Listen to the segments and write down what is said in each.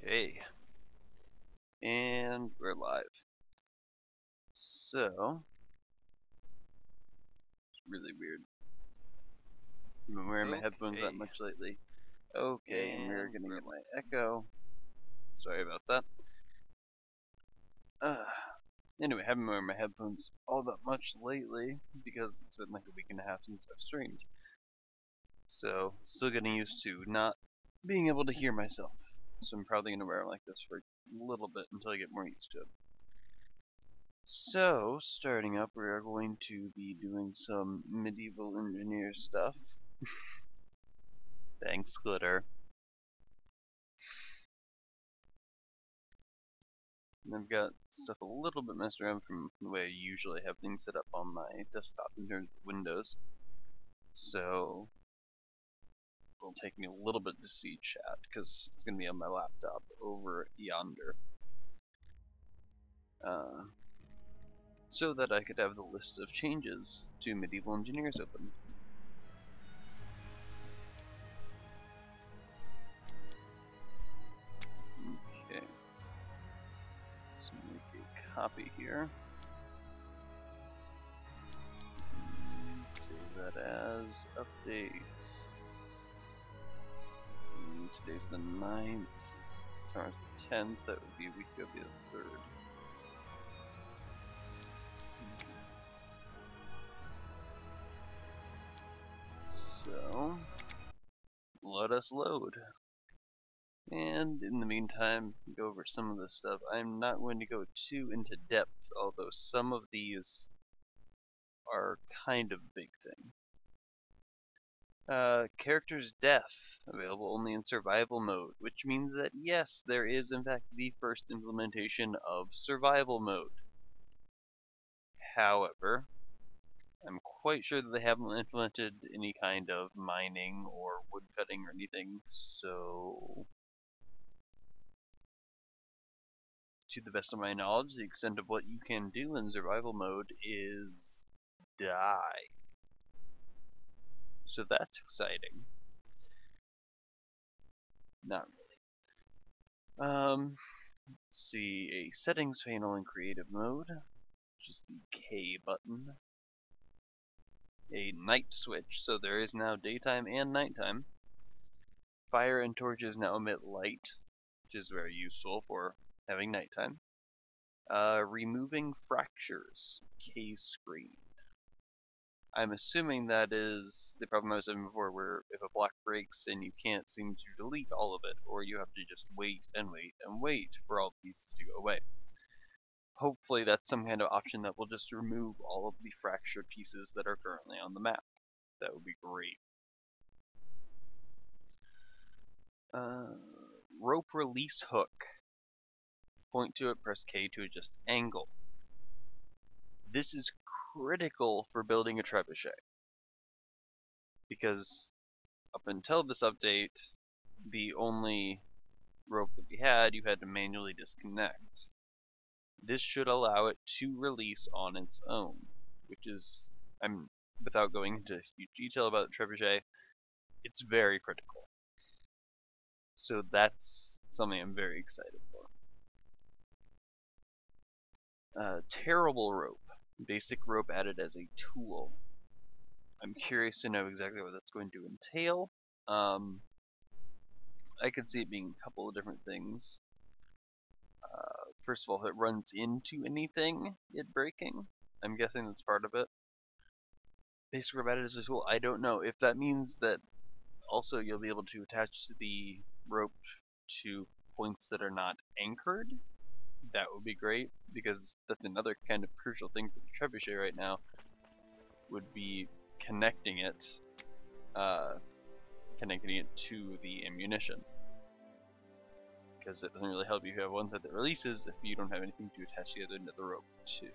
Okay, and we're live. So, it's really weird. I've been wearing my headphones that much lately. Okay, and we're getting my echo. Sorry about that. Anyway, I haven't been wearing my headphones all that much lately because it's been like a week and a half since I've streamed. So, still getting used to not being able to hear myself. So I'm probably going to wear them like this for a little bit until I get more used to it. So, starting up, we are going to be doing some medieval engineer stuff. Thanks, Glitter. And I've got stuff a little bit messed around from the way I usually have things set up on my desktop in terms of Windows. So, it'll take me a little bit to see chat, because it's going to be on my laptop over yonder. So that I could have the list of changes to medieval engineers open. Okay. Let's make a copy here. Save that as updates. And today's the 9th. Tomorrow's the 10th. That would be a week of the 3rd. So, let us load. And in the meantime, go over some of this stuff. I'm not going to go too into depth, although some of these are kind of big thing. Character's death, available only in survival mode, which means that yes, there is in fact the first implementation of survival mode. However, I'm quite sure that they haven't implemented any kind of mining or woodcutting or anything, so to the best of my knowledge, the extent of what you can do in survival mode is die. So that's exciting. Not really. Let's see, a settings panel in creative mode, which is the K button. A night switch, so there is now daytime and nighttime. Fire and torches now emit light, which is very useful for having nighttime. Removing fractures, K screen. I'm assuming that is the problem I was having before, where if a block breaks and you can't seem to delete all of it, or you have to just wait and wait and wait for all the pieces to go away. Hopefully that's some kind of option that will just remove all of the fractured pieces that are currently on the map. That would be great. Rope release hook. Point to it, press K to adjust angle. This is critical for building a trebuchet, because up until this update, the only rope that we had, you had to manually disconnect. This should allow it to release on its own, which is, without going into huge detail about the trebuchet, it's very critical. So that's something I'm very excited for. Terrible rope. Basic rope added as a tool. I'm curious to know exactly what that's going to entail. I could see it being a couple of different things. First of all, if it runs into anything, it breaking. I'm guessing that's part of it. Basic rope added as a tool. I don't know if that means that also you'll be able to attach the rope to points that are not anchored. That would be great, because that's another kind of crucial thing for the trebuchet right now, would be connecting it to the ammunition. Because it doesn't really help you if you have one side that releases if you don't have anything to attach the other end of the rope to.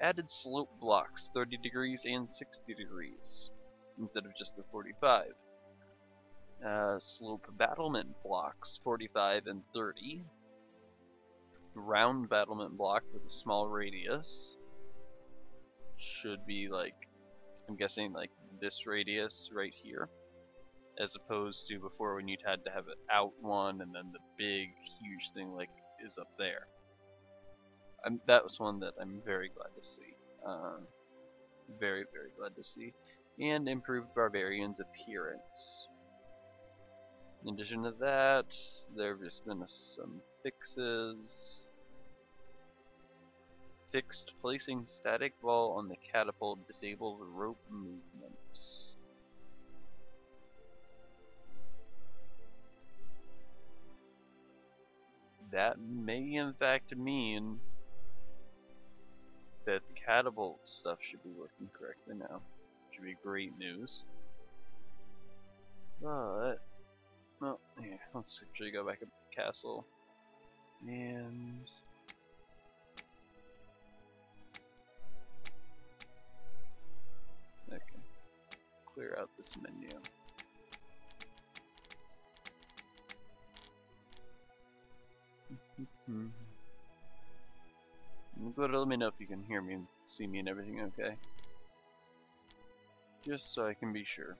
Added slope blocks, 30 degrees and 60 degrees, instead of just the 45. Slope battlement blocks, 45 and 30. Round battlement block with a small radius. Should be like, I'm guessing like this radius right here. as opposed to before when you'd had to have it out one and then the big, huge thing like is up there. That was one that I'm very glad to see. Very, very glad to see. And improved Barbarian's appearance. In addition to that, there have just been some fixes. Fixed placing static ball on the catapult disabled rope movement. That may in fact mean that the catapult stuff should be working correctly now. Should be great news. But, well, here, let's actually go back up to the castle. And okay, clear out this menu. But let me know if you can hear me and see me and everything okay. Just so I can be sure.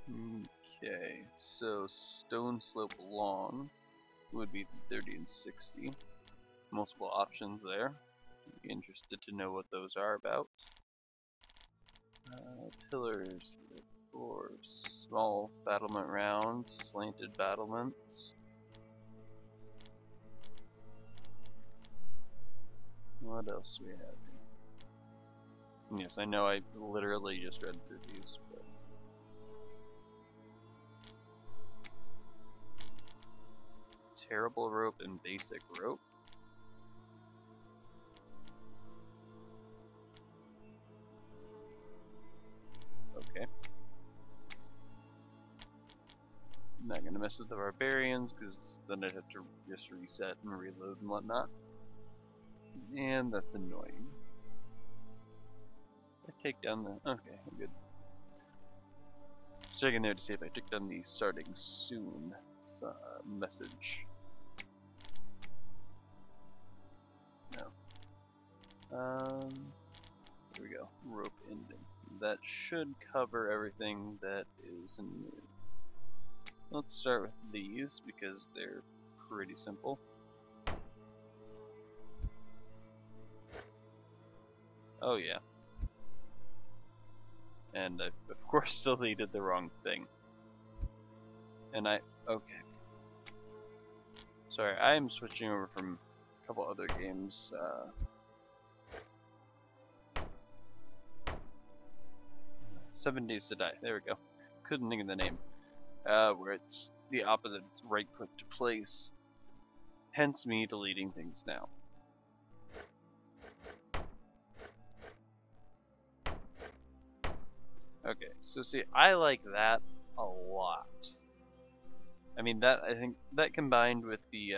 Okay, so Stone Slope Long would be 30 and 60. Multiple options there. I'd be interested to know what those are about. Pillars for small battlement rounds, slanted battlements. What else do we have here? Yes, I know I literally just read through these, but terrible rope and basic rope. Okay. I'm not gonna mess with the barbarians because then I'd have to just reset and reload and whatnot. And that's annoying. I take down the... okay, I'm good. Checking there to see if I took down the starting soon message. No. Here we go. Rope ending. That should cover everything that is new. Let's start with these because they're pretty simple. Oh yeah. And I, of course, deleted the wrong thing. And okay. Sorry, I am switching over from a couple other games. 7 Days to Die. There we go. Couldn't think of the name. Where it's the opposite. It's right click to place. Hence me deleting things now. Okay, so see, I like that a lot. I mean, that I think that combined with the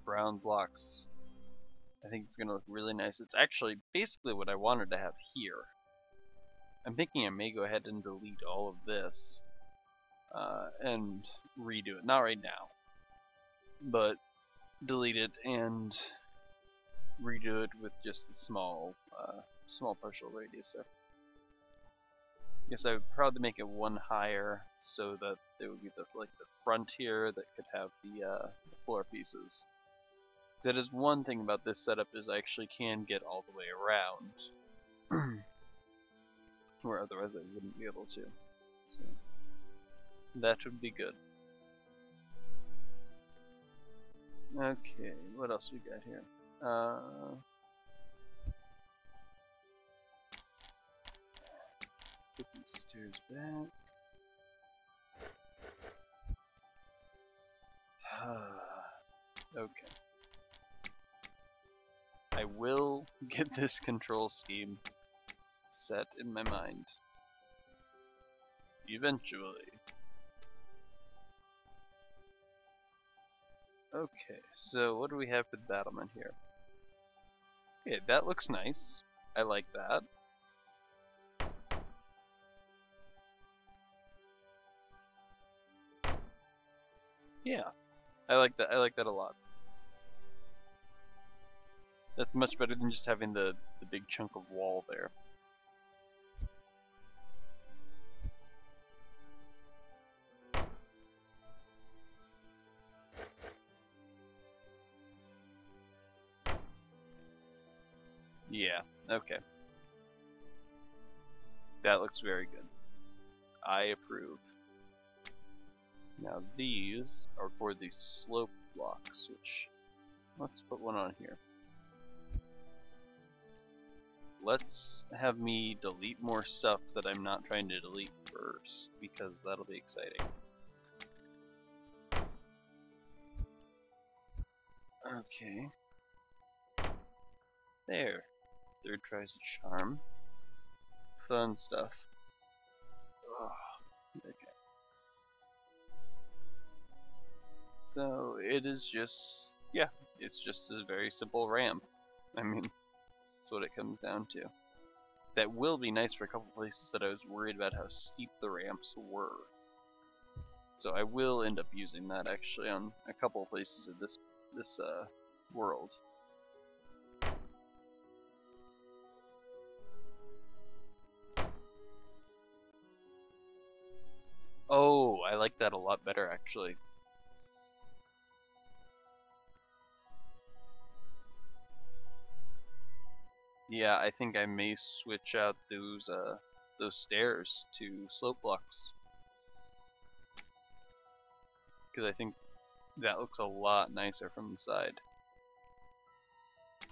brown blocks, I think it's gonna look really nice. It's actually basically what I wanted to have here. I'm thinking I may go ahead and delete all of this and redo it. Not right now, but delete it and redo it with just a small partial radius there. Yes, I would probably make it one higher so that it would be the front here that could have the floor pieces. That is one thing about this setup is I actually can get all the way around, where otherwise I wouldn't be able to. So that would be good. Okay, what else we got here? Put these stairs back. Okay. I will get this control scheme set in my mind. Eventually. Okay, so what do we have for the battlement here? Okay, that looks nice. I like that. Yeah, I like that. I like that a lot. That's much better than just having the big chunk of wall there. Yeah, okay. That looks very good. I approve. Now these are for the slope blocks, which, let's put one on here. Let's have me delete more stuff that I'm not trying to delete first, because that'll be exciting. Okay. There. Third tries a charm. Fun stuff. Oh, okay. So it is just, yeah, it's just a very simple ramp. I mean, that's what it comes down to. That will be nice for a couple places that I was worried about how steep the ramps were. So I will end up using that actually on a couple of places of this world. Oh, I like that a lot better actually. Yeah, I think I may switch out those stairs to slope blocks, because I think that looks a lot nicer from the side.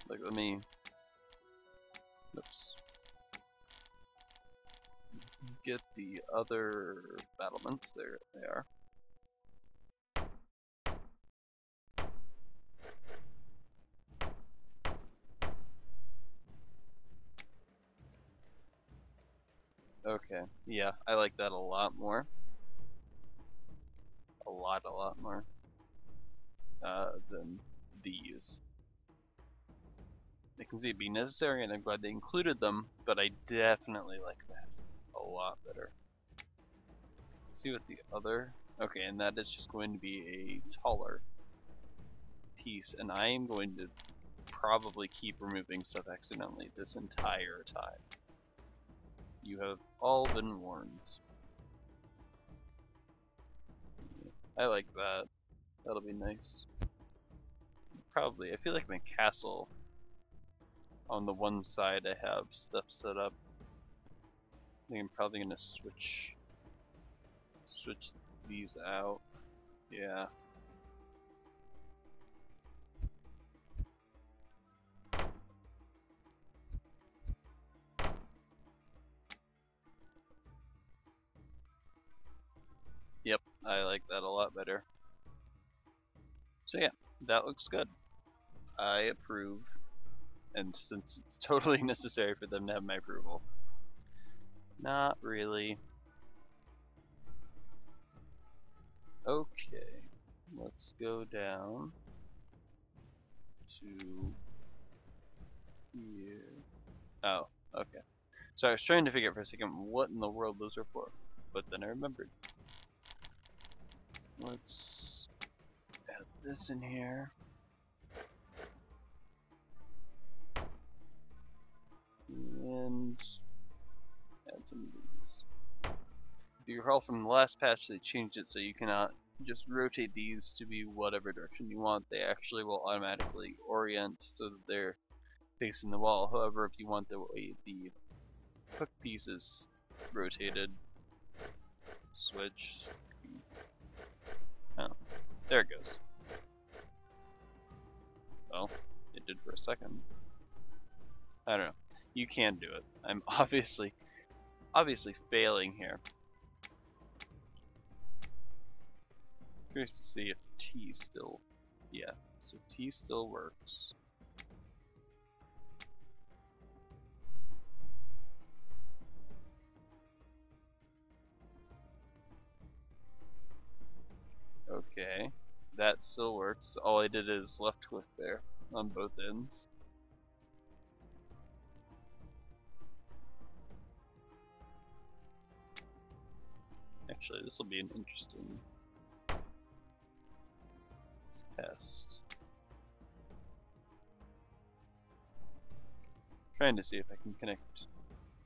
Like, let me, oops, get the other battlements. There they are. Okay, yeah, I like that a lot more. A lot more than these. I can see it be necessary, and I'm glad they included them, but I definitely like that a lot better. Let's see what the other... Okay, and that is just going to be a taller piece, and I am going to probably keep removing stuff accidentally this entire time. You have all been warned. I like that. That'll be nice. Probably, I feel like my castle, on the one side I have stuff set up. I think I'm probably gonna switch these out. Yeah. Yep, I like that a lot better. So yeah, that looks good. I approve, and since it's totally necessary for them to have my approval. Not really. Okay, let's go down to here. Oh, okay. So I was trying to figure out for a second what in the world those are for, but then I remembered. Let's add this in here. And add some of these. If you recall from the last patch, they changed it so you cannot just rotate these to be whatever direction you want. They actually will automatically orient so that they're facing the wall. However, if you want the way the hook piece is rotated, switch. Oh, there it goes. Well, it did for a second. I don't know. You can do it. I'm obviously failing here. Curious to see if T still, yeah. So T still works. Okay, that still works. All I did is left click there on both ends. Actually, this will be an interesting test. Trying to see if I can connect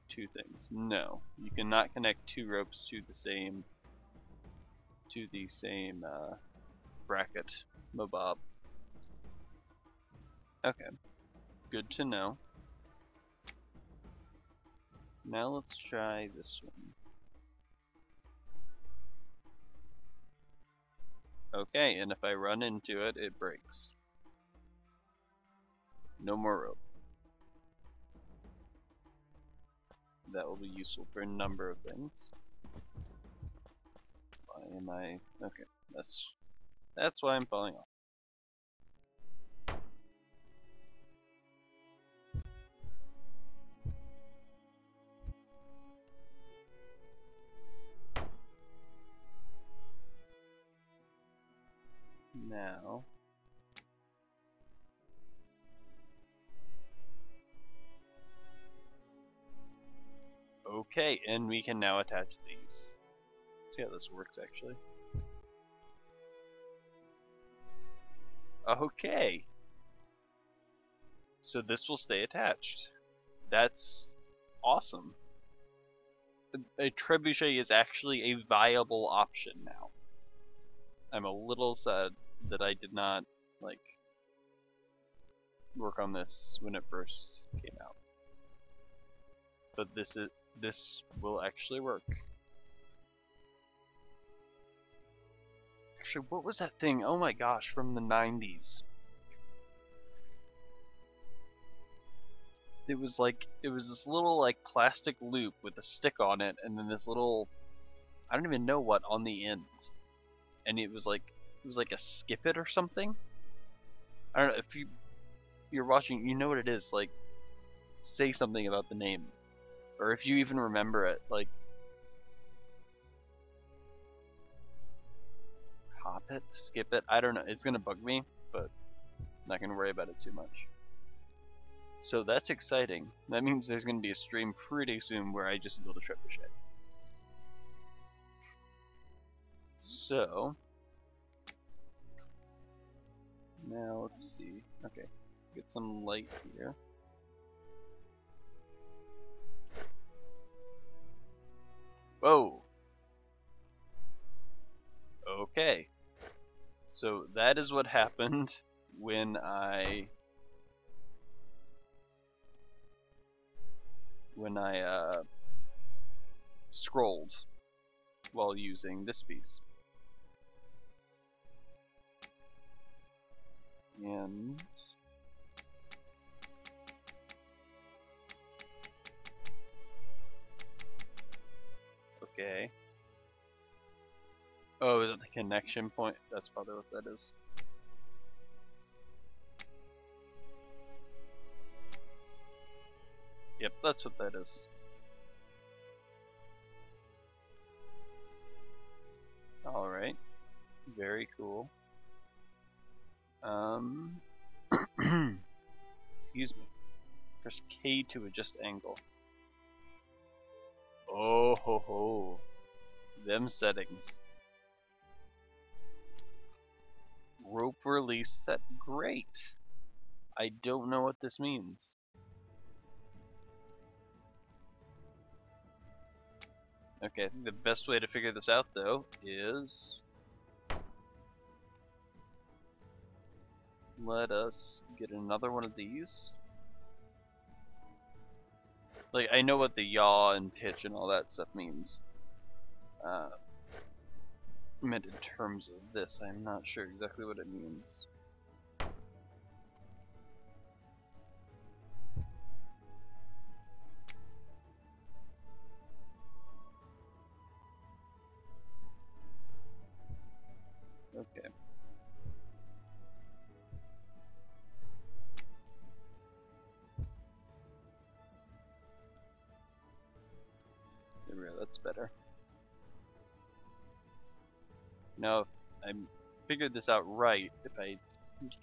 two things. No, you cannot connect two ropes to the same bracket. Mobob. Okay, good to know. Now let's try this one. Okay, and if I run into it, it breaks. No more rope. That will be useful for a number of things. Why am I... Okay, that's why I'm falling off. Now... Okay, and we can now attach these. Let's see how this works actually. Okay. So this will stay attached. That's awesome. A trebuchet is actually a viable option now. I'm a little sad that I did not work on this when it first came out. But this will actually work. Actually, what was that thing? Oh my gosh, from the 90s. It was this little plastic loop with a stick on it, and then this little, I don't even know what on the end. And it was like a skip it or something. I don't know if you're watching, you know what it is. Say something about the name, or if you even remember it. Hop it, skip it. I don't know. It's gonna bug me, but I'm not gonna worry about it too much. So that's exciting. That means there's gonna be a stream pretty soon where I just build a trebuchet. So now let's see. Okay, get some light here. Whoa. Okay. So that is what happened when I scrolled while using this piece. And okay. Oh, is it the connection point? That's probably what that is. Yep, that's what that is. Alright. Very cool. Excuse me. Press K to adjust angle. Oh ho ho. Them settings. Rope release set. Great. I don't know what this means. Okay, I think the best way to figure this out though is let us get another one of these. I know what the yaw and pitch and all that stuff means. Meant in terms of this, I'm not sure exactly what it means. Okay. There we go, that's better. Now, if I figured this out right, if I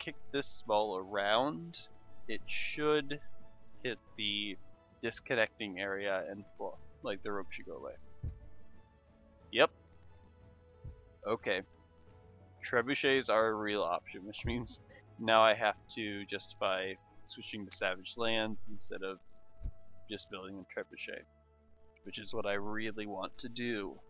kick this ball around, it should hit the disconnecting area and well, the rope should go away. Yep. Okay. Trebuchets are a real option, which means now I have to justify switching to Savage Lands instead of just building a trebuchet, which is what I really want to do.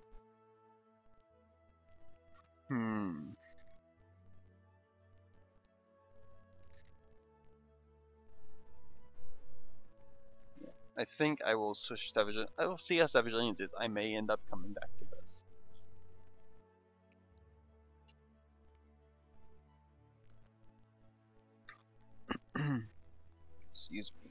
I think I will switch to Savage. I will see how Savage Aliens is. I may end up coming back to this. Excuse me.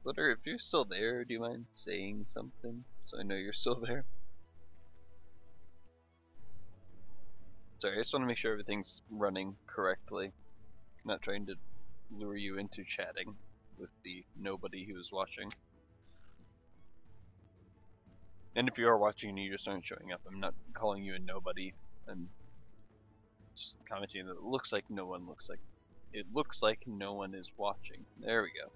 Flitter, if you're still there, do you mind saying something so I know you're still there? Sorry, I just want to make sure everything's running correctly. I'm not trying to lure you into chatting with the nobody who is watching. And if you are watching and you just aren't showing up, I'm not calling you a nobody. I'm just commenting that it looks like no one is watching. There we go.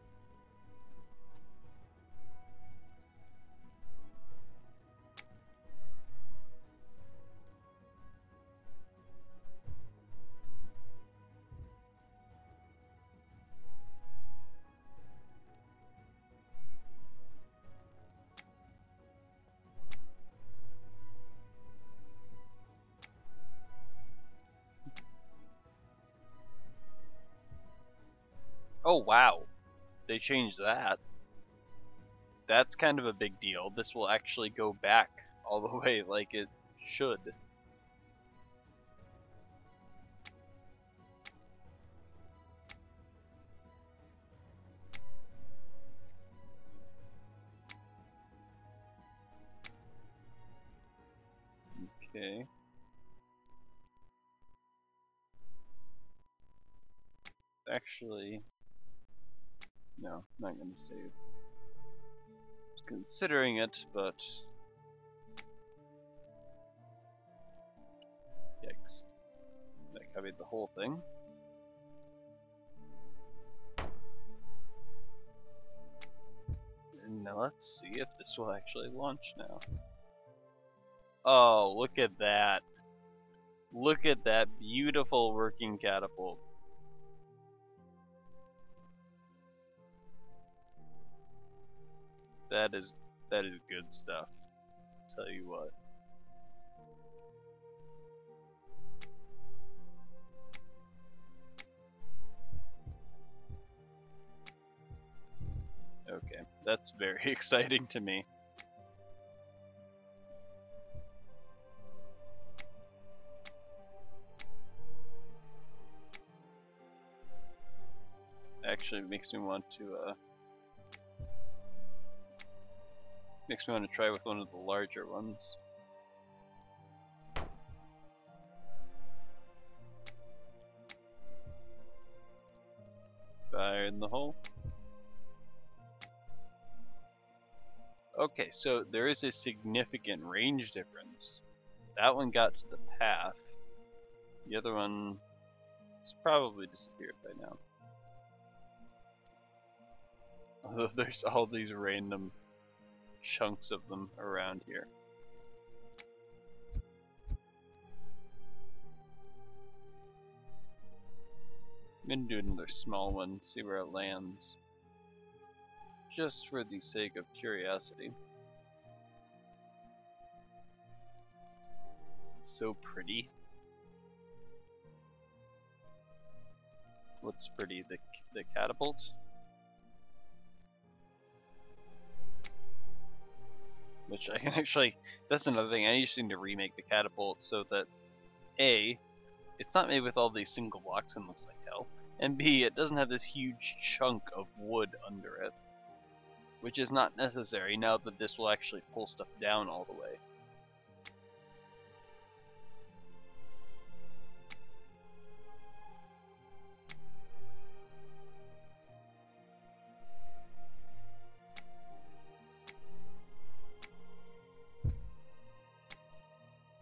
Oh wow, they changed that. That's kind of a big deal. This will actually go back all the way like it should. Okay. Actually, no, not gonna save. Considering it, but yikes. I copied the whole thing. And now let's see if this will actually launch now. Oh, look at that. Look at that beautiful working catapult. That is good stuff. Tell you what. Okay, that's very exciting to me. Actually, it makes me want to try with one of the larger ones. Fire in the hole. Okay, so there is a significant range difference. That one got to the path. The other one has probably disappeared by now. Although there's all these random chunks of them around here. I'm gonna do another small one, see where it lands. Just for the sake of curiosity. So pretty. What's pretty? The catapult? Which I can actually, that's another thing, I just need to remake the catapult so that A, it's not made with all these single blocks and looks like hell, and B, it doesn't have this huge chunk of wood under it. Which is not necessary now that this will actually pull stuff down all the way.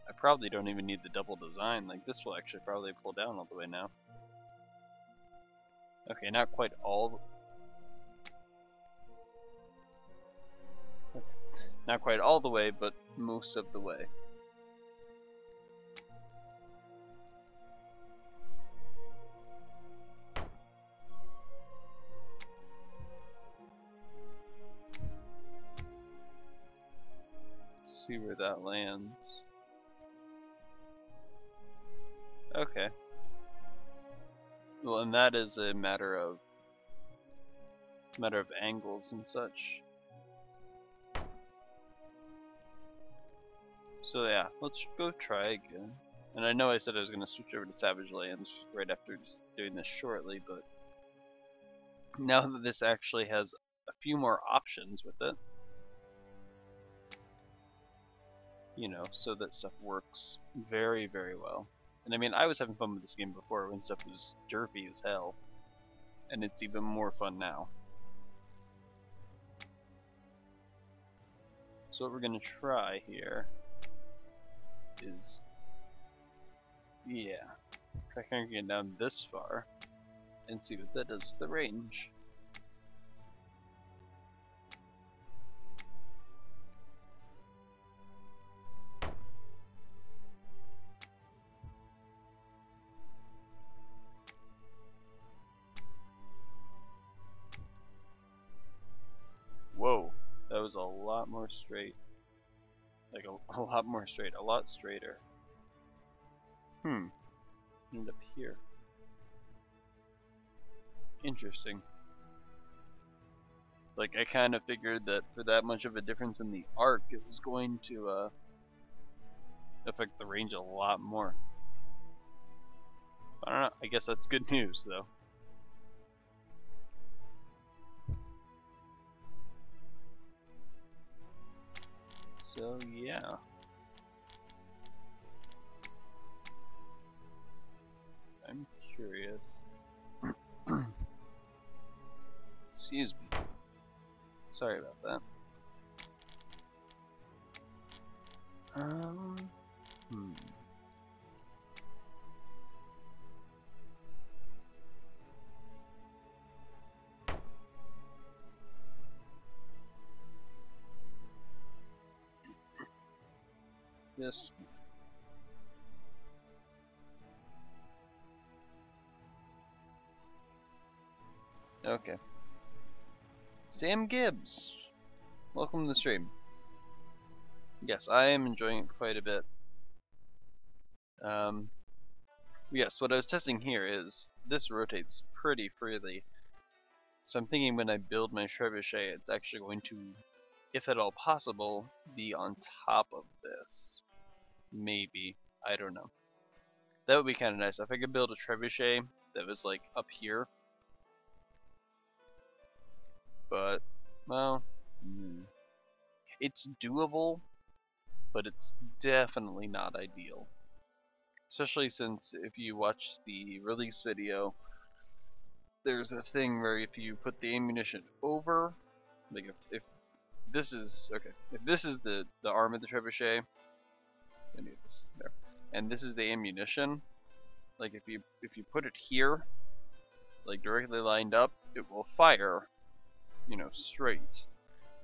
I probably don't even need the double design, like this will actually probably pull down all the way now. Okay, not quite all. Not quite all the way, but most of the way. see where that lands. Okay. Well, and that is a matter of angles and such. So yeah, let's go try again. And I know I said I was going to switch over to Savage Lands right after just doing this shortly, but now that this actually has a few more options with it, you know, so that stuff works very, very well. And I mean, I was having fun with this game before when stuff was derpy as hell, and it's even more fun now. So what we're going to try here is, yeah, try cranking it down this far and see what that does to the range. Whoa, that was a lot more straight. Like a lot more straight, a lot straighter. End up here. Interesting. Like, I kind of figured that for that much of a difference in the arc, it was going to affect the range a lot more. I don't know, I guess that's good news, though. So, yeah. I'm curious. Excuse me. Sorry about that. This. Okay. Sam Gibbs! Welcome to the stream. Yes, I am enjoying it quite a bit. Yes, what I was testing here is this rotates pretty freely. So I'm thinking when I build my trebuchet, it's actually going to, if at all possible, be on top of this. Maybe. I don't know. That would be kind of nice. If I could build a trebuchet that was like up here. But, well, it's doable, but it's definitely not ideal. Especially since if you watch the release video, there's a thing where if you put the ammunition over, like if this is, okay, if this is the arm of the trebuchet, let me get this there, and this is the ammunition, like if you put it here, like directly lined up, it will fire, you know, straight.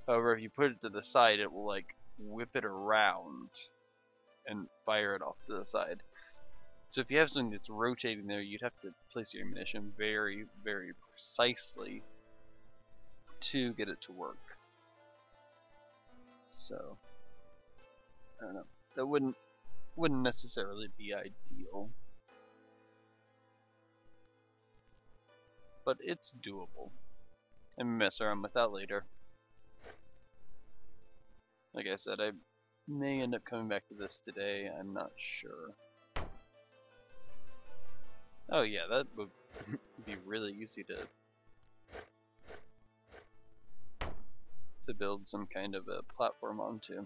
However, if you put it to the side, it will like whip it around and fire it off to the side. So if you have something that's rotating there, you'd have to place your ammunition very, very precisely to get it to work. So, I don't know. That wouldn't necessarily be ideal. But it's doable. And mess around with that later. Like I said, I may end up coming back to this today, I'm not sure. Oh yeah, that would be really easy to build some kind of a platform onto.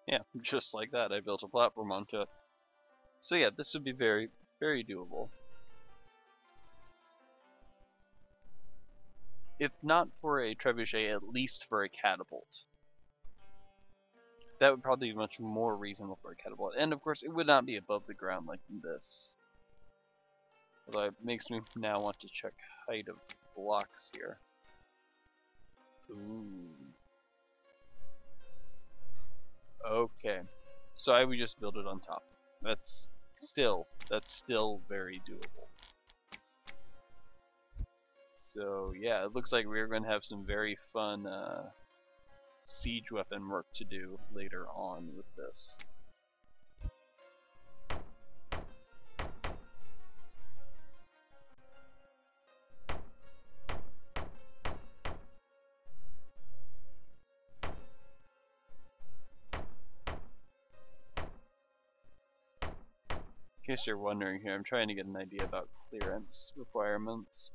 Yeah, just like that, I built a platform onto it. So yeah, this would be very, very doable. If not for a trebuchet, at least for a catapult. That would probably be much more reasonable for a catapult. And of course, it would not be above the ground like this. Although it makes me now want to check height of blocks here. Ooh. Okay. So I would just build it on top. That's still very doable. So yeah, it looks like we're going to have some very fun siege weapon work to do later on with this. In case you're wondering here, I'm trying to get an idea about clearance requirements.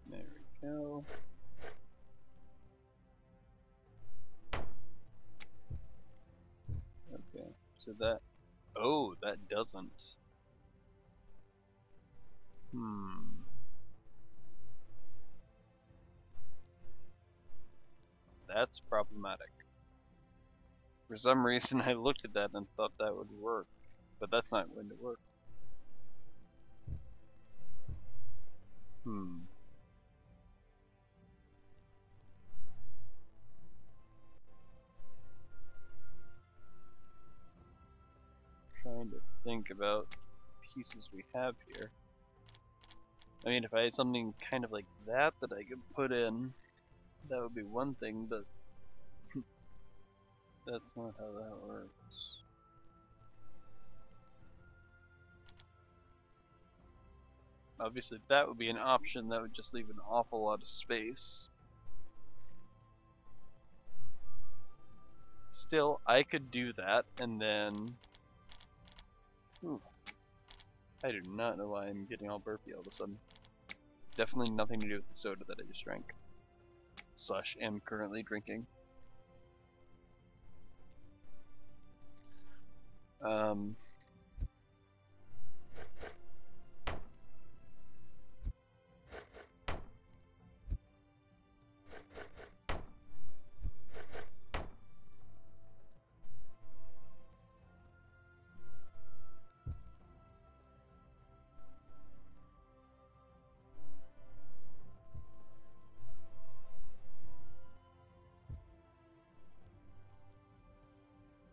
There we go. Okay, so that... Oh, that doesn't. That's problematic. For some reason I looked at that and thought that would work, but that's not going to work. Trying to think about pieces we have here. I mean, if I had something kind of like that that I could put in, that would be one thing, but that's not how that works. Obviously, that would be an option. That would just leave an awful lot of space. Still, I could do that, and then... Ooh. I do not know why I'm getting all burpy all of a sudden. Definitely nothing to do with the soda that I just drank. Slash am currently drinking.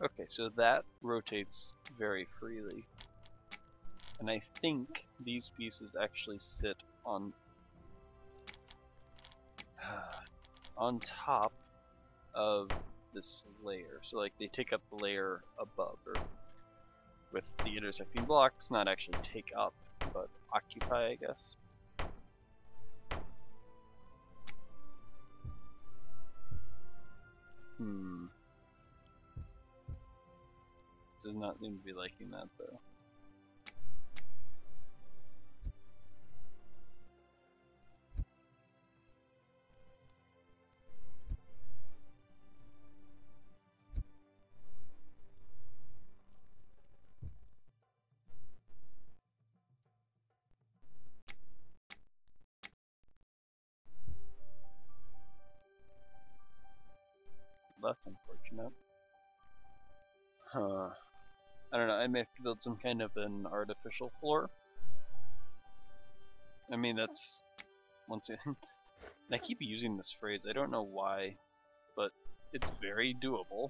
Okay, so that rotates very freely. And I think these pieces actually sit on on top of this layer. So like they take up the layer above, or with the intersecting blocks, not actually take up, but occupy, I guess. Does not seem to be liking that though. That's unfortunate. Huh. I don't know, I may have to build some kind of an artificial floor. I mean, that's... once again... I keep using this phrase, I don't know why, but it's very doable.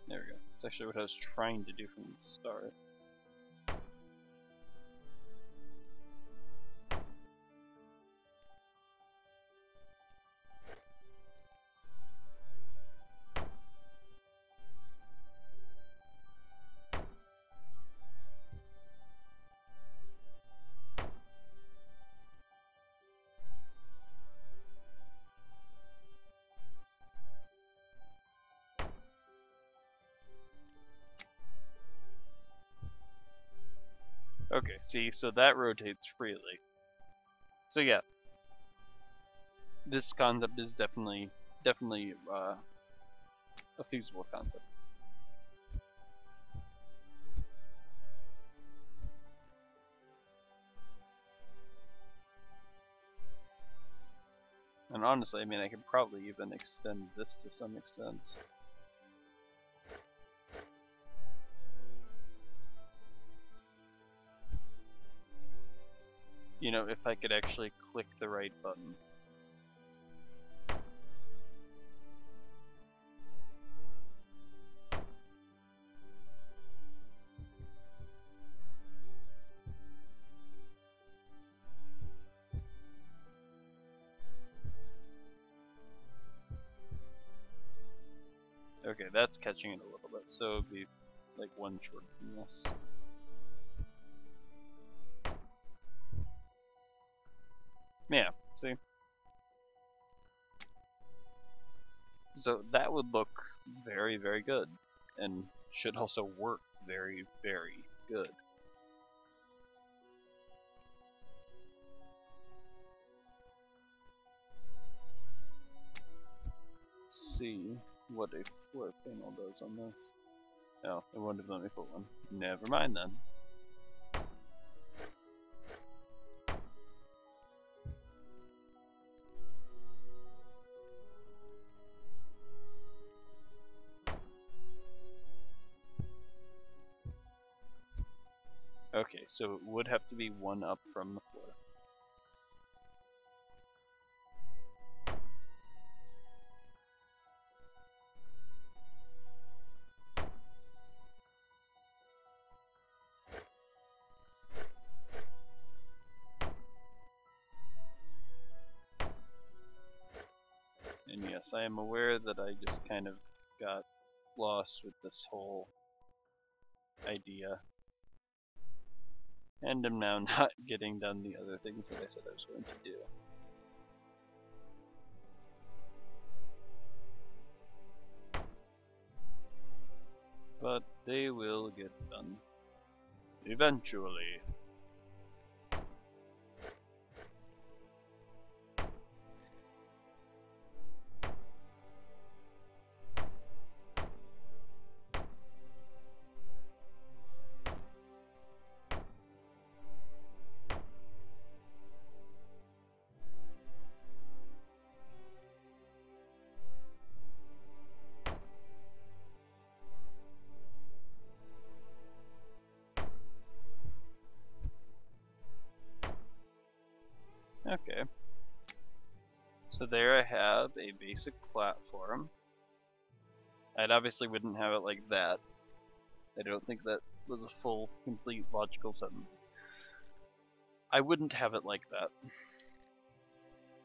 There we go. That's actually what I was trying to do from the start. Okay, see, so that rotates freely. So yeah, this concept is definitely a feasible concept. And honestly, I mean, I could probably even extend this to some extent. You know, if I could actually click the right button. Okay, that's catching it a little bit, so it'd be like one short from this. Yeah, see? So that would look very, very good, and should also work very, very good. Let's see what a floor panel does on this. Oh, it wouldn't have let me put one. Never mind then. Okay, so it would have to be one up from the floor. And yes, I am aware that I just kind of got lost with this whole idea. And am now not getting done the other things that I said I was going to do. But they will get done. Eventually. Okay. So there I have a basic platform. I obviously wouldn't have it like that. I don't think that was a full, complete logical sentence. I wouldn't have it like that.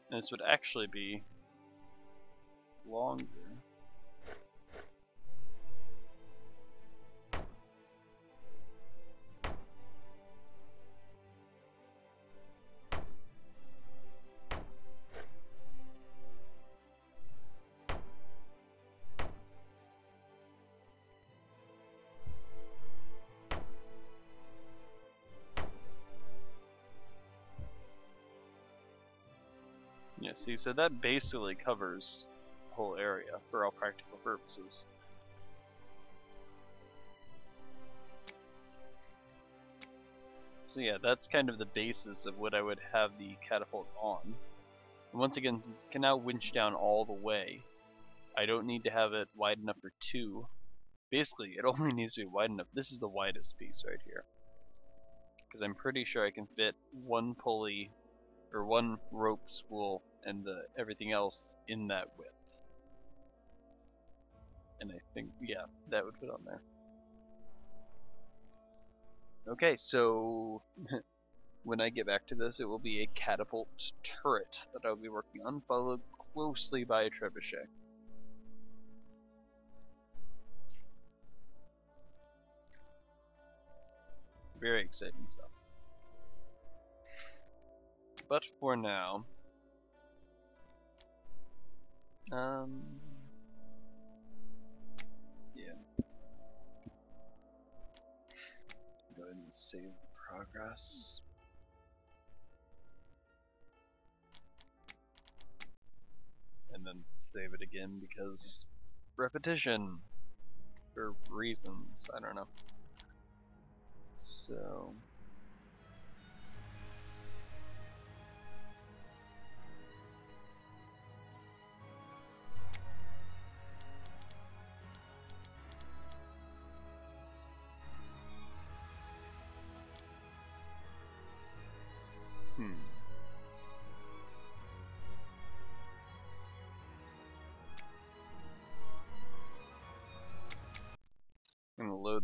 And this would actually be longer. Yeah, see, so that basically covers the whole area for all practical purposes. So yeah, that's kind of the basis of what I would have the catapult on. And once again, since it can now winch down all the way, I don't need to have it wide enough for two. Basically, it only needs to be wide enough. This is the widest piece right here. Because I'm pretty sure I can fit one pulley, or one rope spool, and everything else in that width. And I think, yeah, that would fit on there. Okay, so when I get back to this, it will be a catapult turret that I'll be working on, followed closely by a trebuchet. Very exciting stuff. But for now, yeah. Go ahead and save progress. And then save it again because repetition for reasons, I don't know. So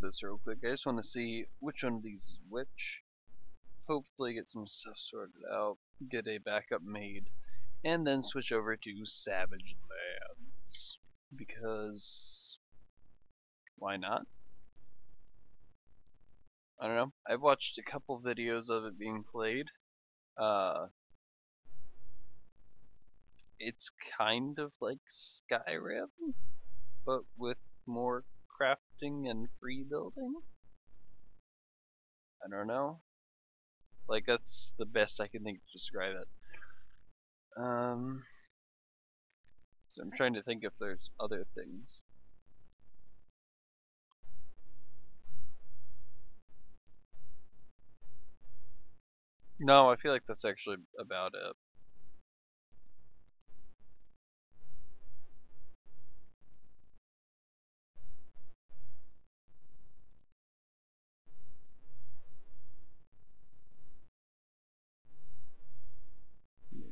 this real quick. I just want to see which one of these is which. Hopefully get some stuff sorted out, get a backup made, and then switch over to Savage Lands. Because why not? I don't know. I've watched a couple videos of it being played. It's kind of like Skyrim, but with more crafting and free building. I don't know. Like, that's the best I can think to describe it. So I'm trying to think if there's other things. No, I feel like that's actually about it.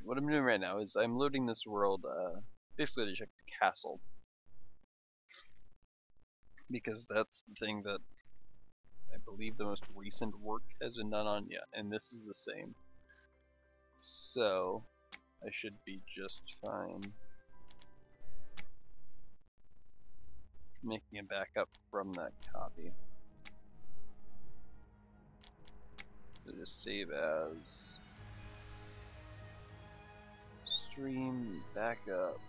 What I'm doing right now is I'm loading this world, basically to check the castle. Because that's the thing that I believe the most recent work has been done on, yeah, and this is the same. So, I should be just fine. Making a backup from that copy. So just save as stream backup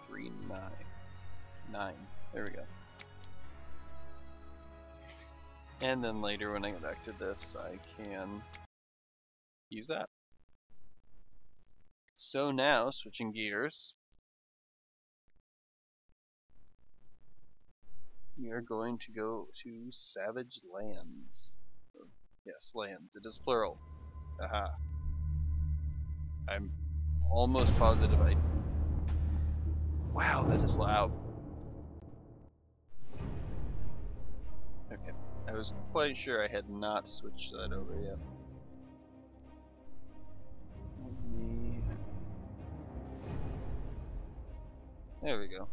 399. There we go. And then later when I get back to this, I can use that. So now, switching gears, we are going to go to Savage Lands. Yes, lands. It is plural. Aha. I'm almost positive I... Wow, that is loud. Okay. I was quite sure I had not switched that over yet. There we go.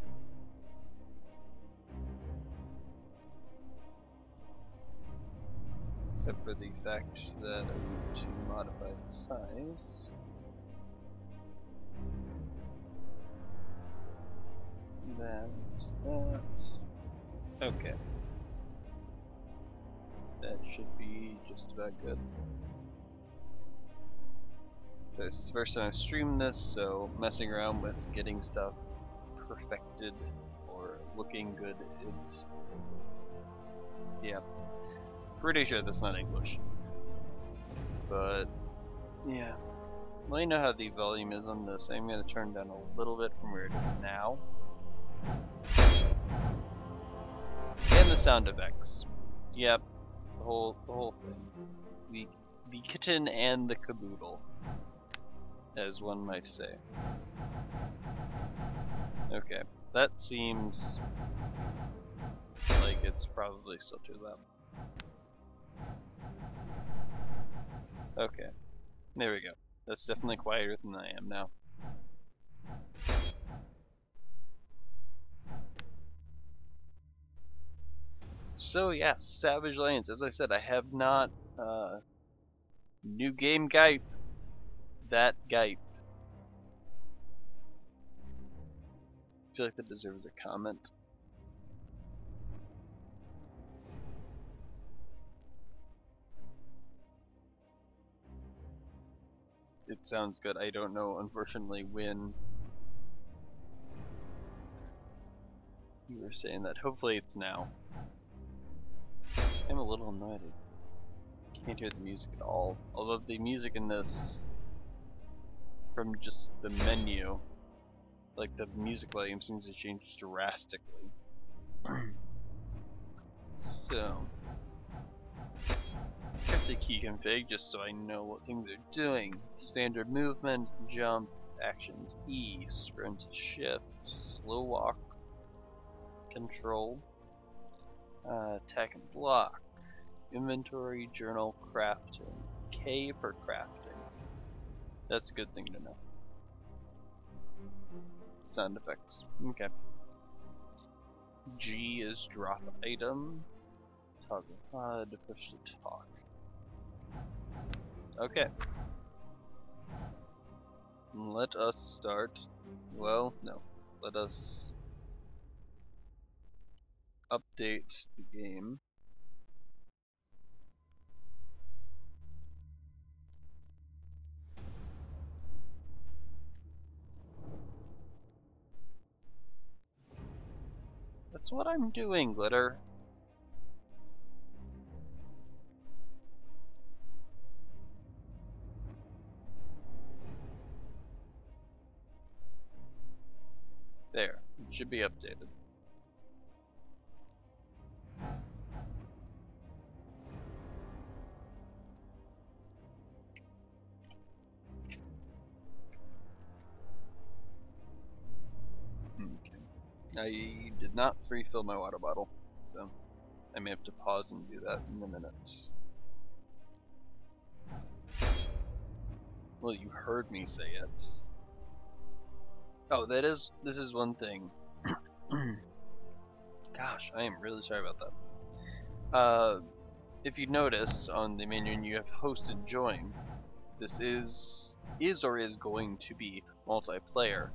Except for the fact that I need to modify the size. That. Okay. That should be just about good. So this is the first time I've streamed this, so messing around with getting stuff perfected or looking good is... Yeah. Pretty sure that's not English. But, yeah. Let me know how the volume is on this. I'm going to turn down a little bit from where it is now. And the sound effects. Yep. The whole thing. The kitten and the caboodle, as one might say. Okay. That seems like it's probably still too loud. Okay, there we go. That's definitely quieter than I am now. So yeah, Savage Lands. As I said, I have not new game guide. That guide. I feel like that deserves a comment. It sounds good. I don't know, unfortunately, when you were saying that. Hopefully it's now. I'm a little annoyed. I can't hear the music at all. Although the music in this, from just the menu, like the music volume seems to change drastically. So, check the key config just so I know what things are doing. Standard movement, jump, actions E, sprint, shift, slow walk, control, attack and block, inventory, journal, crafting, K for crafting. That's a good thing to know. Sound effects. Okay. G is drop item. Toggle HUD, push to talk. Okay. Let us start. Well, no. Let us update the game. That's what I'm doing, Glitter. There. It should be updated. Okay. I did not refill my water bottle, so I may have to pause and do that in a minute. Well, you heard me say it. Oh, this is one thing. Gosh, I am really sorry about that. If you notice on the menu you have host and join, this is or is going to be multiplayer.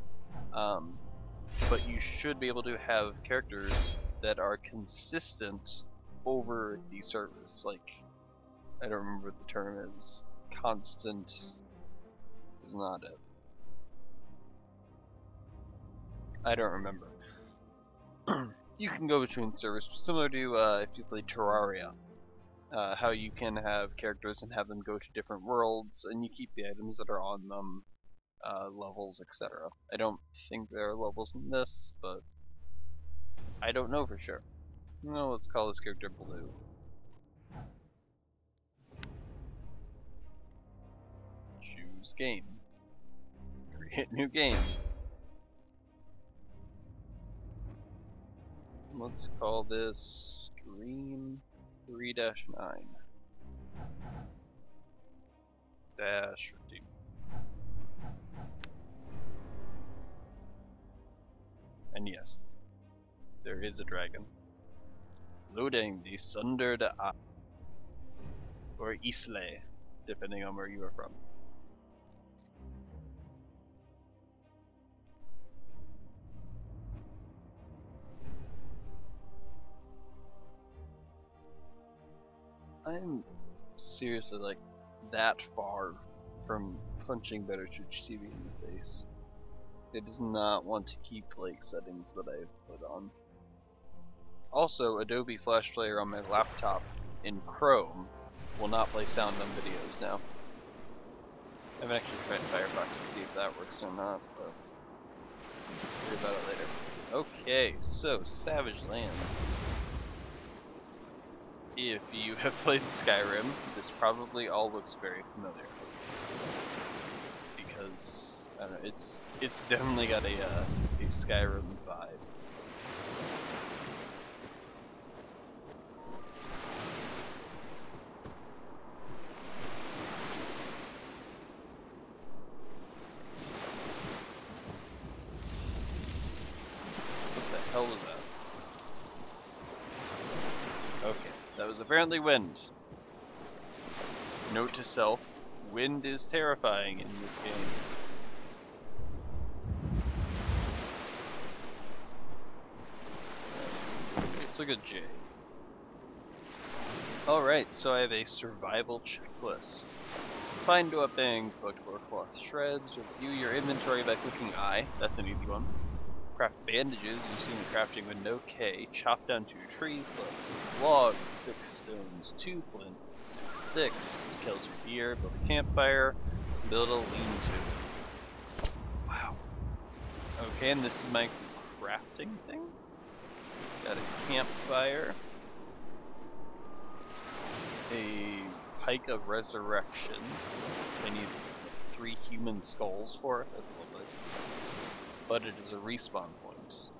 But you should be able to have characters that are consistent over the service. Like, I don't remember what the term is. Constant is not it. I don't remember. You can go between servers, similar to if you play Terraria. How you can have characters and have them go to different worlds, and you keep the items that are on them, levels, etc. I don't think there are levels in this, but I don't know for sure. No, let's call this character Blue. Choose game. Create new game. Let's call this Dream 3-9. Dash 15. And yes, there is a dragon. Loading the Sundered Eye. Or Isle, depending on where you are from. I'm seriously like that far from punching Better Twitch TV in the face. It does not want to keep like settings that I've put on. Also, Adobe Flash Player on my laptop in Chrome will not play sound on videos now. I haven't actually tried Firefox to see if that works or not, but we'll worry about it later. Okay, so Savage Lands. If you have played Skyrim, this probably all looks very familiar. Because, I don't know, it's definitely got a Skyrim vibe. What the hell was that? Okay. That was apparently wind. Note to self, wind is terrifying in this game. Let's look at J. Alright, so I have a survival checklist. Find weapon, collect 4 cloth shreds, review your inventory by clicking I, that's an easy one. Craft bandages using the crafting window K, chop down 2 trees, collect 6 logs, 6 stones, 2 flint, 6 sticks, kills your deer, build a campfire, build a lean-to. Wow. Okay, and this is my crafting thing. Got a campfire, a pike of resurrection. I need 3 human skulls for it. That's a little bit. But it is a respawn point.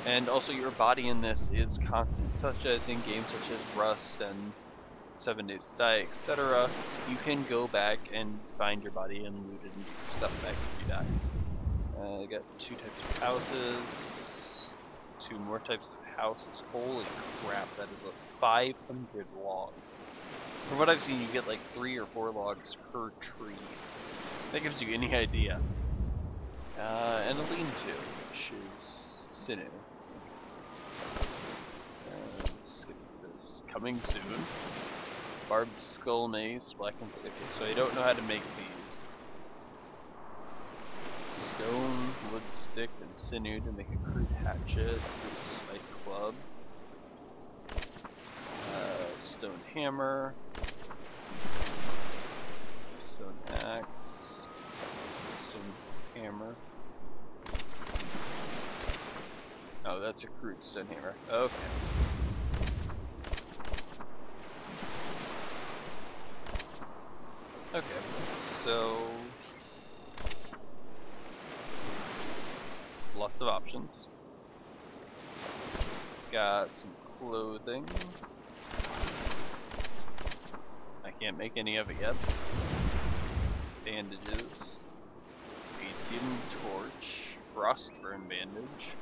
And also your body in this is constant, such as in games such as Rust and 7 Days to Die, etc. You can go back and find your body and loot it and get your stuff back if you die. I got 2 types of houses, 2 more types of houses. Holy crap, that is 500 logs. From what I've seen, you get like 3 or 4 logs per tree. That gives you any idea. And a lean-to, which is sinew. Let's skip this. Coming soon. Barbed skull mace, blackened sickle. So I don't know how to make these. Stone, wood stick, and sinew to make a crude hatchet. Crude spike club. Stone hammer. Stone axe. Stone hammer. Oh, that's a crude stone hammer. Okay. Okay, so lots of options. Got some clothing. I can't make any of it yet. Bandages. A dim torch. Frostburn bandage.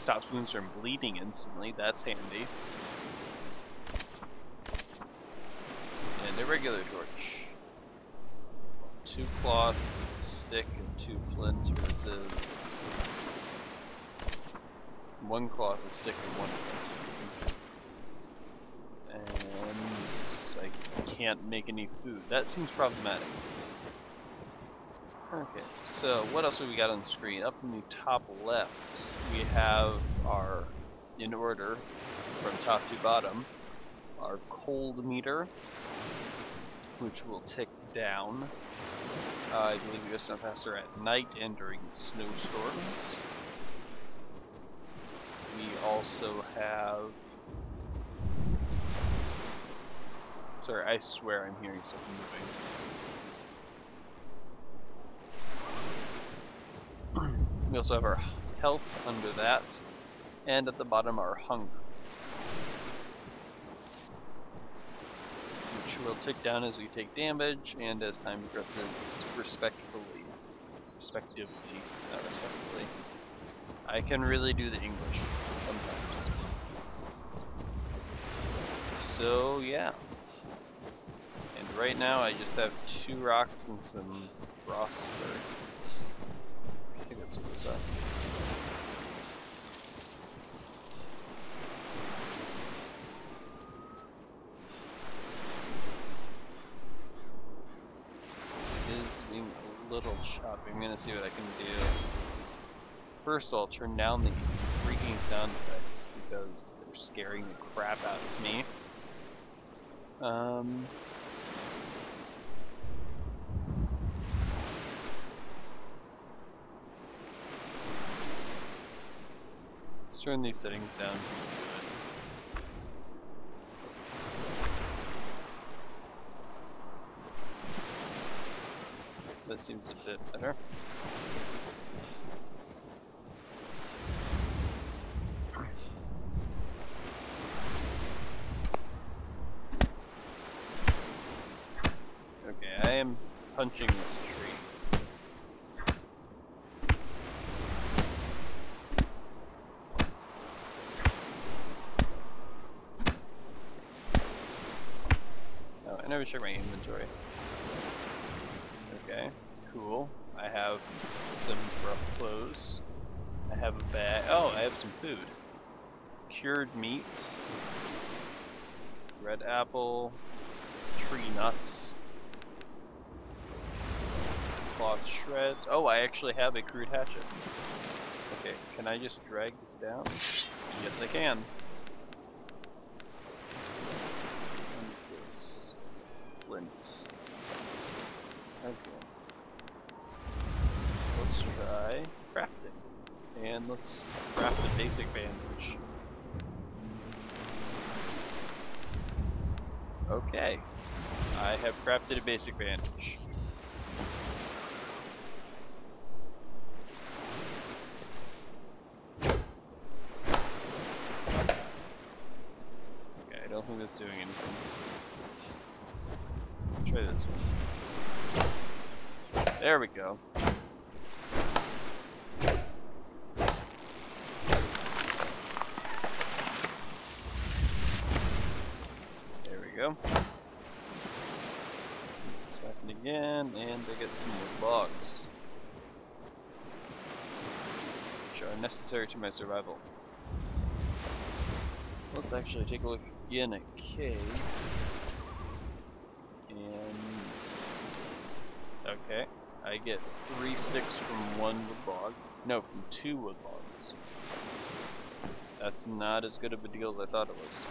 Stops wounds from bleeding instantly, that's handy. And a regular torch. 2 cloth, stick, and 2 flint versus 1 cloth, a stick, and 1 flint. And I can't make any food. That seems problematic. Okay, so what else have we got on the screen? Up in the top left, we have our, in order, from top to bottom, our cold meter, which will tick down. I believe it goes down faster at night and during snowstorms. We also have... Sorry, I swear I'm hearing something moving. We also have our health under that, and at the bottom our hunger, which will tick down as we take damage and as time progresses, respectively. I can really do the English sometimes. So yeah. And right now I just have 2 rocks and some frost birds. I think that's what this is. This is being a little choppy. I'm gonna see what I can do. First of all, turn down the freaking sound effects because they're scaring the crap out of me. Let's turn these settings down. That seems a bit better. Okay, I am punching this tree. Oh, I never check my inventory. Okay, cool. I have some rough clothes. I have a bag. Oh, I have some food. Cured meat. Red apple. Tree nuts. Cloth shreds. Oh, I actually have a crude hatchet. Okay, can I just drag this down? Yes, I can. What is this? Flint. Okay. Let's try crafting. And let's craft a basic bandage. Okay. I have crafted a basic bandage. Okay, I don't think that's doing anything. Try this one. There we go. we go. Second again, and I get some more logs, which are necessary to my survival. Let's actually take a look again at K. And okay, I get 3 sticks from 1 wood log. No, from 2 wood logs. That's not as good of a deal as I thought it was.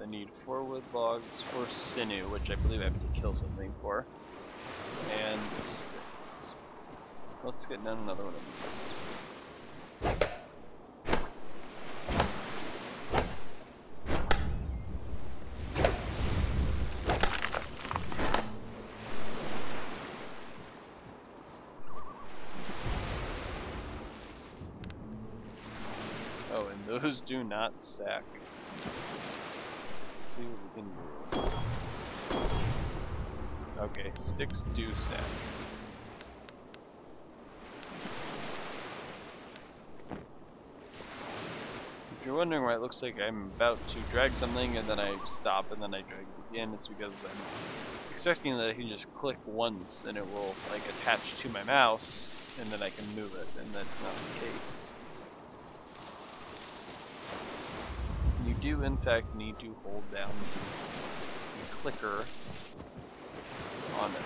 I need 4 wood logs for sinew, which I believe I have to kill something for. And sticks. Let's get down another one of these. Oh, and those do not stack. See what we can do. Okay, sticks do stack. If you're wondering why it looks like I'm about to drag something and then I stop and then I drag it again, it's because I'm expecting that I can just click once and it will like attach to my mouse and then I can move it, and that's not the case. You do in fact need to hold down the clicker on it.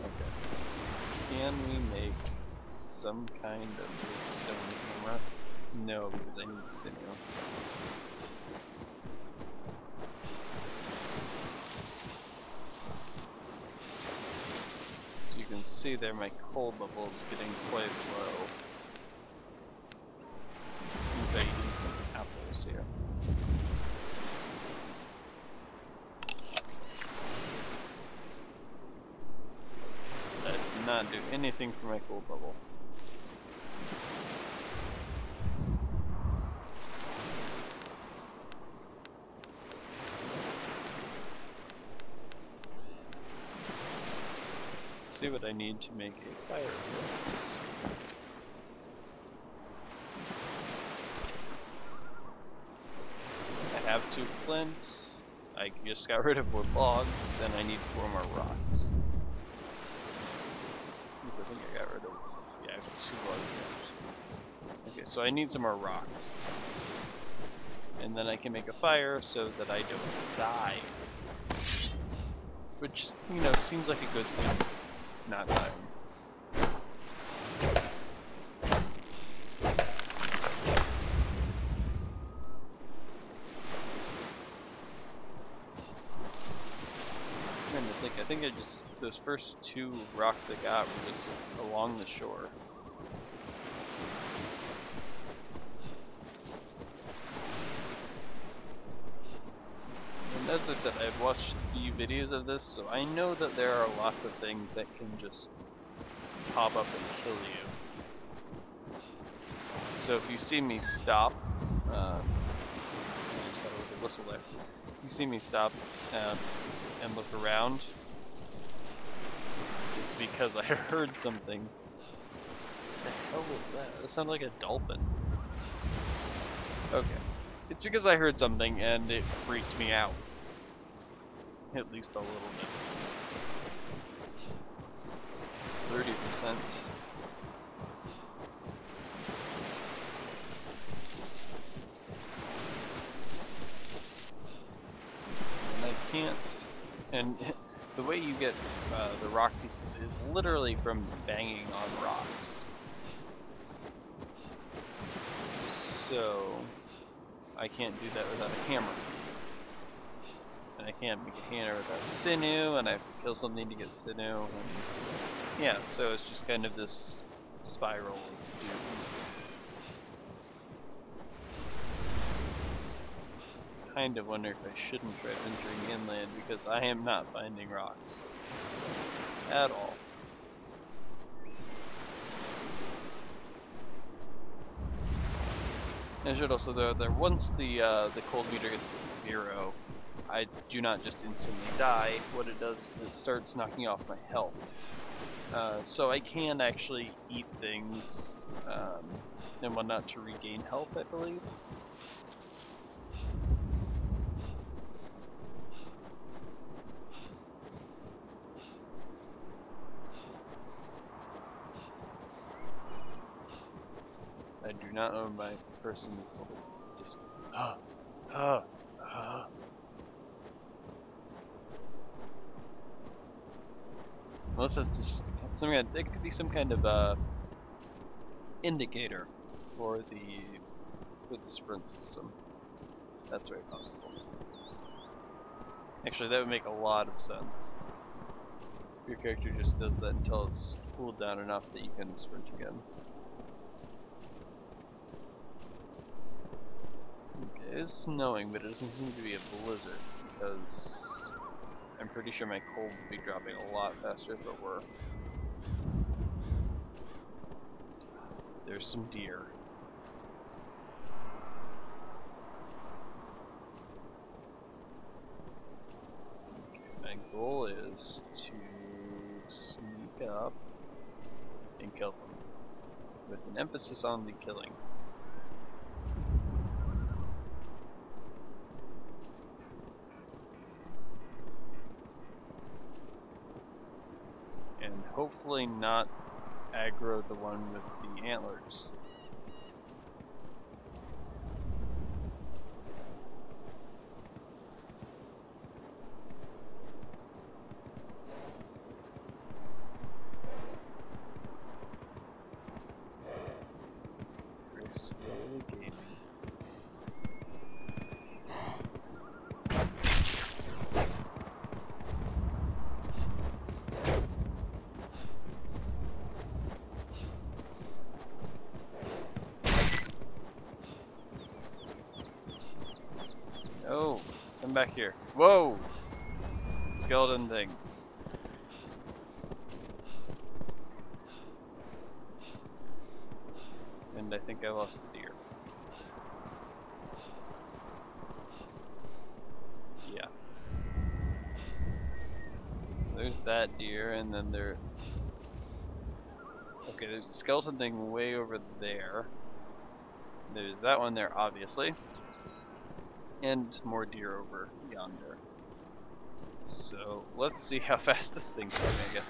Okay. Can we make some kind of stone camera? No, because I need sinew. So you can see there my cold level is getting quite low. I'm eating some apples here. That did not do anything for my cold level. See what I need to make a fire pit. I have 2 flints. I just got rid of wood logs, and I need 4 more rocks. I think I got rid of. Yeah, I have 2 logs. Okay, so I need some more rocks, and then I can make a fire so that I don't die. Which, you know, seems like a good thing. Not dying. I think I just, those first 2 rocks I got were just along the shore. And as I said, I've watched a few videos of this, so I know that there are lots of things that can just pop up and kill you. So if you see me stop, I just had a little whistle there. If you see me stop and look around, it's because I heard something. What the hell was that? That sounded like a dolphin. Okay. It's because I heard something and it freaked me out. At least a little bit. 30%. And I can't. And the way you get the rock pieces is literally from banging on rocks. So I can't do that without a hammer. And I can't make a hammer without sinew, and I have to kill something to get sinew. And yeah, so it's just kind of this spiral of doom. Kind of wonder if I shouldn't try venturing inland, because I am not finding rocks at all. I should also know that once the cold meter gets to 0, I do not just instantly die. What it does is it starts knocking off my health. So I can actually eat things and whatnot to regain health, I believe. I do not own my person is just Unless it's just something that it could be some kind of indicator for the sprint system. That's very possible. Actually, that would make a lot of sense. Your character just does that until it's cooled down enough that you can sprint again. Okay, it is snowing, but it doesn't seem to be a blizzard because I'm pretty sure my cold would be dropping a lot faster if it were. There's some deer. Okay, my goal is to sneak up and kill them, with an emphasis on the killing. And hopefully not aggro the one with the antlers. Very slowly gaining. Oh, come back here. Whoa! Skeleton thing. And I think I lost the deer. Yeah. There's that deer, and then there... Okay, there's a skeleton thing way over there. There's that one there, obviously. And more deer over yonder. So, let's see how fast this thing's going, I guess.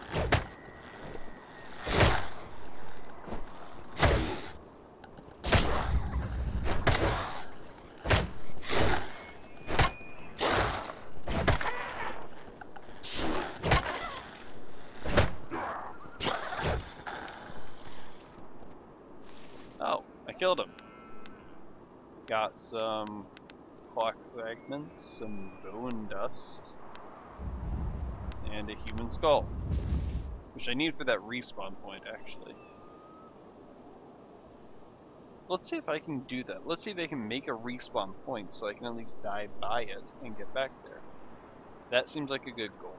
Oh, I killed him. Got some clock fragments, some bone dust, and a human skull. Which I need for that respawn point, actually. Let's see if I can do that. Let's see if I can make a respawn point so I can at least die by it and get back there. That seems like a good goal.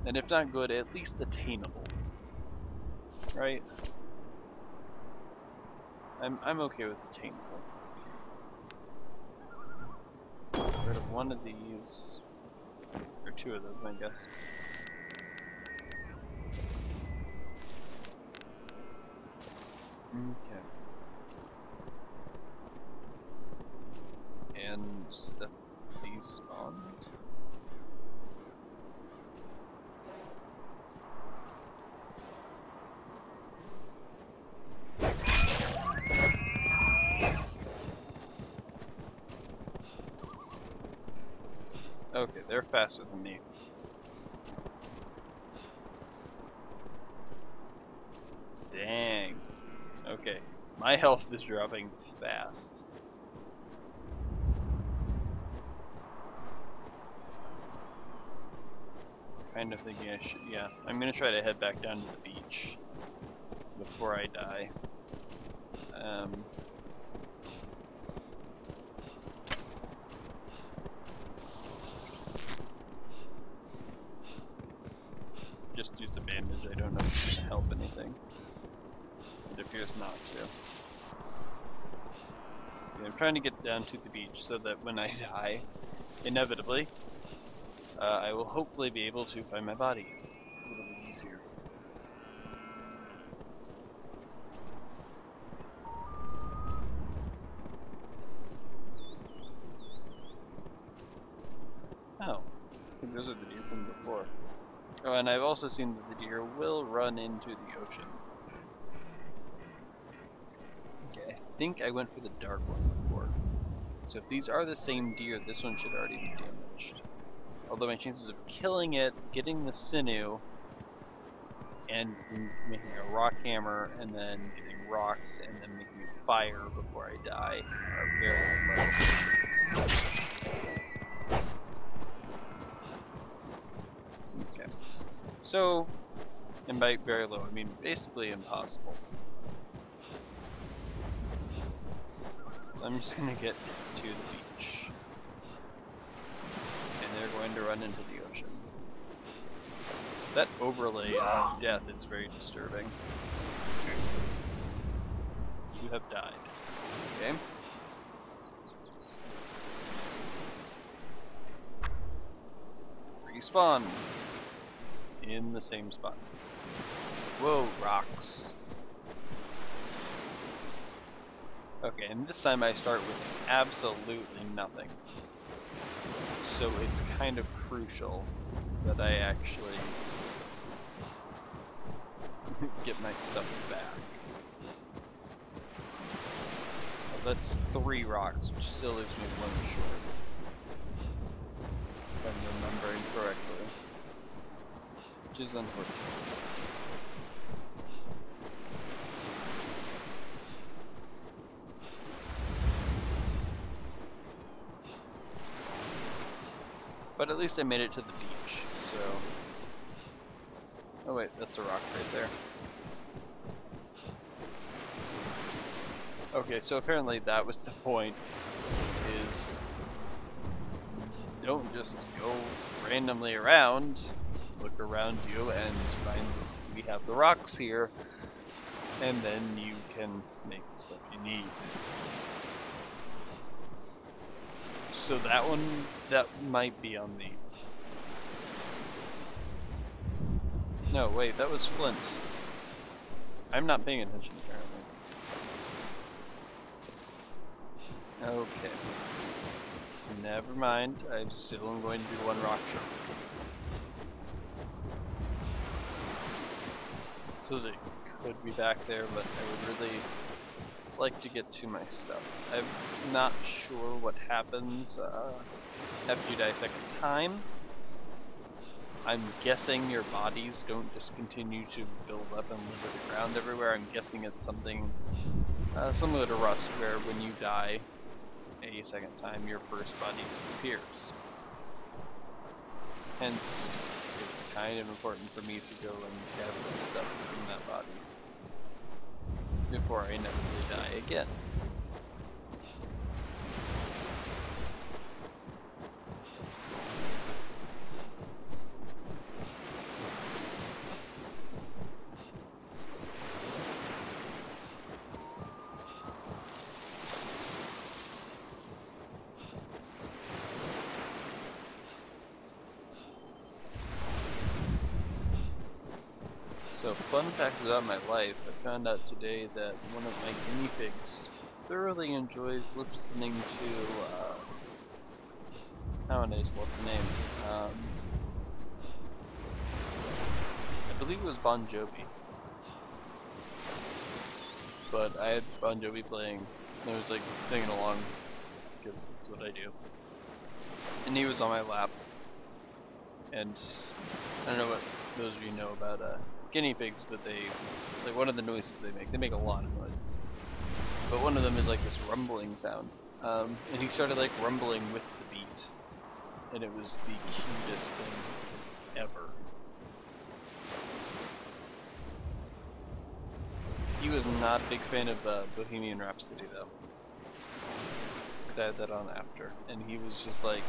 And if not good, at least attainable. Right? I'm okay with attainable. Get rid of one of these. Or two of those, I guess. Okay. And that these spawned. Okay, they're faster than me. Dang. Okay, my health is dropping fast. Kind of thinking I should, yeah. I'm gonna try to head back down to the beach before I die. Just used a bandage, I don't know if it's gonna help anything. It appears not to. I'm I'm trying to get down to the beach so that when I die, inevitably, I will hopefully be able to find my body a little bit easier. Oh, I think those are the deer from before. Oh, and I've also seen that the deer will run into the ocean. Okay, I think I went for the dark one before. So if these are the same deer, this one should already be damaged. Although my chances of killing it, getting the sinew, and making a rock hammer, and then getting rocks, and then making a fire before I die are very low. Okay. So, and by very low, I mean basically impossible. So I'm just gonna get to the beach. And they're going to run into the ocean. That overlay of death is very disturbing. You have died. Okay. Respawn in the same spot. Whoa, rocks. Okay, and this time I start with absolutely nothing. So it's kind of crucial that I actually get my stuff back. Well, that's 3 rocks, which still leaves me 1 short. If I'm remembering correctly. Which is unfortunate. But at least I made it to the beach, so... Oh wait, that's a rock right there. Okay, so apparently that was the point, is... Don't just go randomly around, look around you and find we have the rocks here, and then you can make the stuff you need. So that one, that might be on the... No, wait, that was Flint's. I'm not paying attention, apparently. Okay. Never mind, I'm still going to do 1 rock shot. So it could be back there, but I would really like to get to my stuff. I'm not sure what happens after you die a second time. I'm guessing your bodies don't just continue to build up and live at the ground everywhere. I'm guessing it's something similar to Rust, where when you die a second time, your first body disappears. Hence, it's kind of important for me to go and gather the stuff from that body before I inevitably die again. So, fun facts about my life. I found out today that one of my guinea pigs thoroughly enjoys listening to, nowadays lost the name. I believe it was Bon Jovi. But I had Bon Jovi playing, and I was like singing along, because that's what I do. And he was on my lap. And I don't know what those of you know about guinea pigs, but they, like, one of the noises they make a lot of noises. But one of them is like this rumbling sound. And he started like rumbling with the beat. And it was the cutest thing ever. He was not a big fan of Bohemian Rhapsody though. Because I had that on after. And he was just like,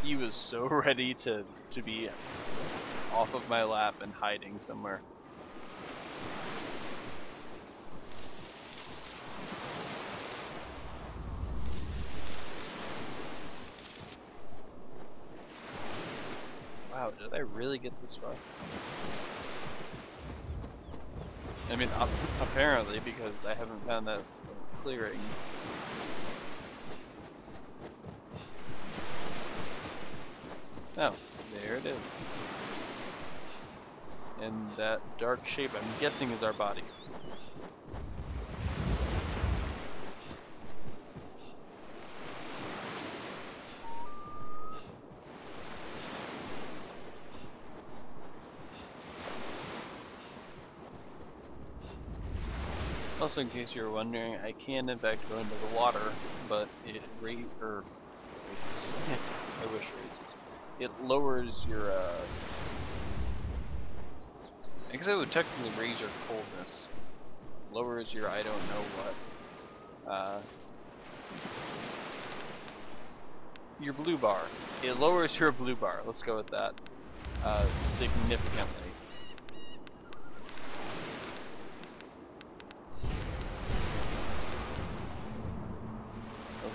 he was so ready to be off of my lap and hiding somewhere. Did I really get this far? I mean, apparently, because I haven't found that clearing. Oh, there it is. And that dark shape, I'm guessing, is our body. Also, in case you were wondering, I can in fact go into the water, but it raises. I wish raises. It lowers your. I guess it would technically raise your coldness. Lowers your I don't know what. Your blue bar. It lowers your blue bar. Let's go with that. Significantly.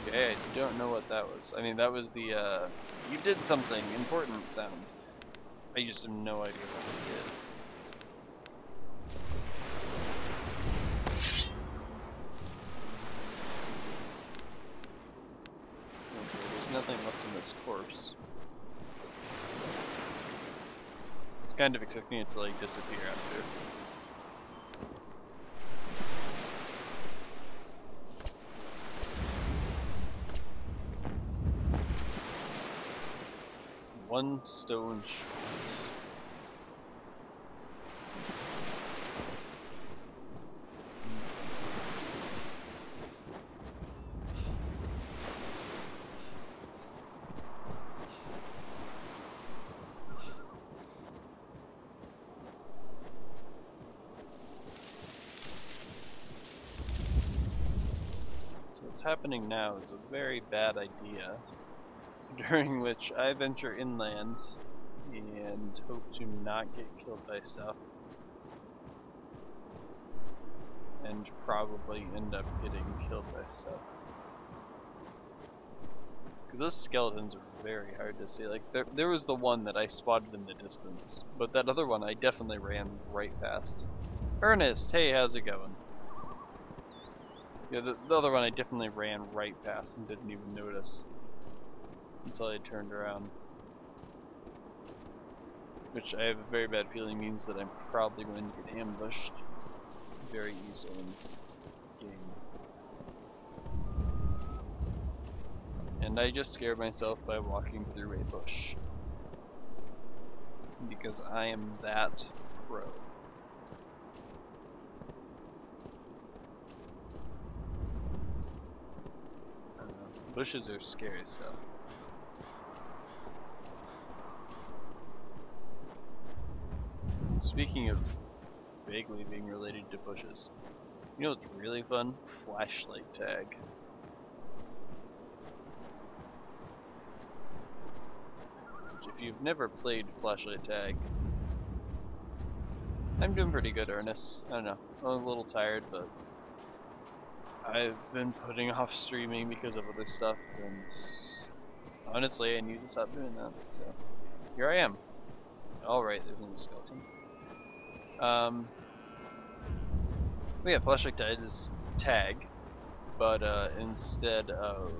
Okay, I don't know what that was. I mean, that was the, you did something important sound. I just have no idea what it did. Okay, there's nothing left in this corpse. I was kind of expecting it to, like, disappear after. One stone short. So what's happening now is a very bad idea, during which I venture inland and hope to not get killed by stuff, and probably end up getting killed by stuff. Because those skeletons are very hard to see. Like, there was the one that I spotted in the distance, but that other one I definitely ran right past. Ernest, hey, how's it going? Yeah, the other one I definitely ran right past and didn't even notice until I turned around. Which I have a very bad feeling means that I'm probably going to get ambushed very easily in the game. And I just scared myself by walking through a bush. Because I am that pro. Bushes are scary stuff. Speaking of vaguely being related to bushes, you know what's really fun? Flashlight tag. Which, if you've never played flashlight tag, I'm doing pretty good, Ernest. I don't know. I'm a little tired, but I've been putting off streaming because of other stuff, and honestly, I need to stop doing that. So here I am. Alright, there's another skeleton. But yeah, flashlight tag is tag, but instead of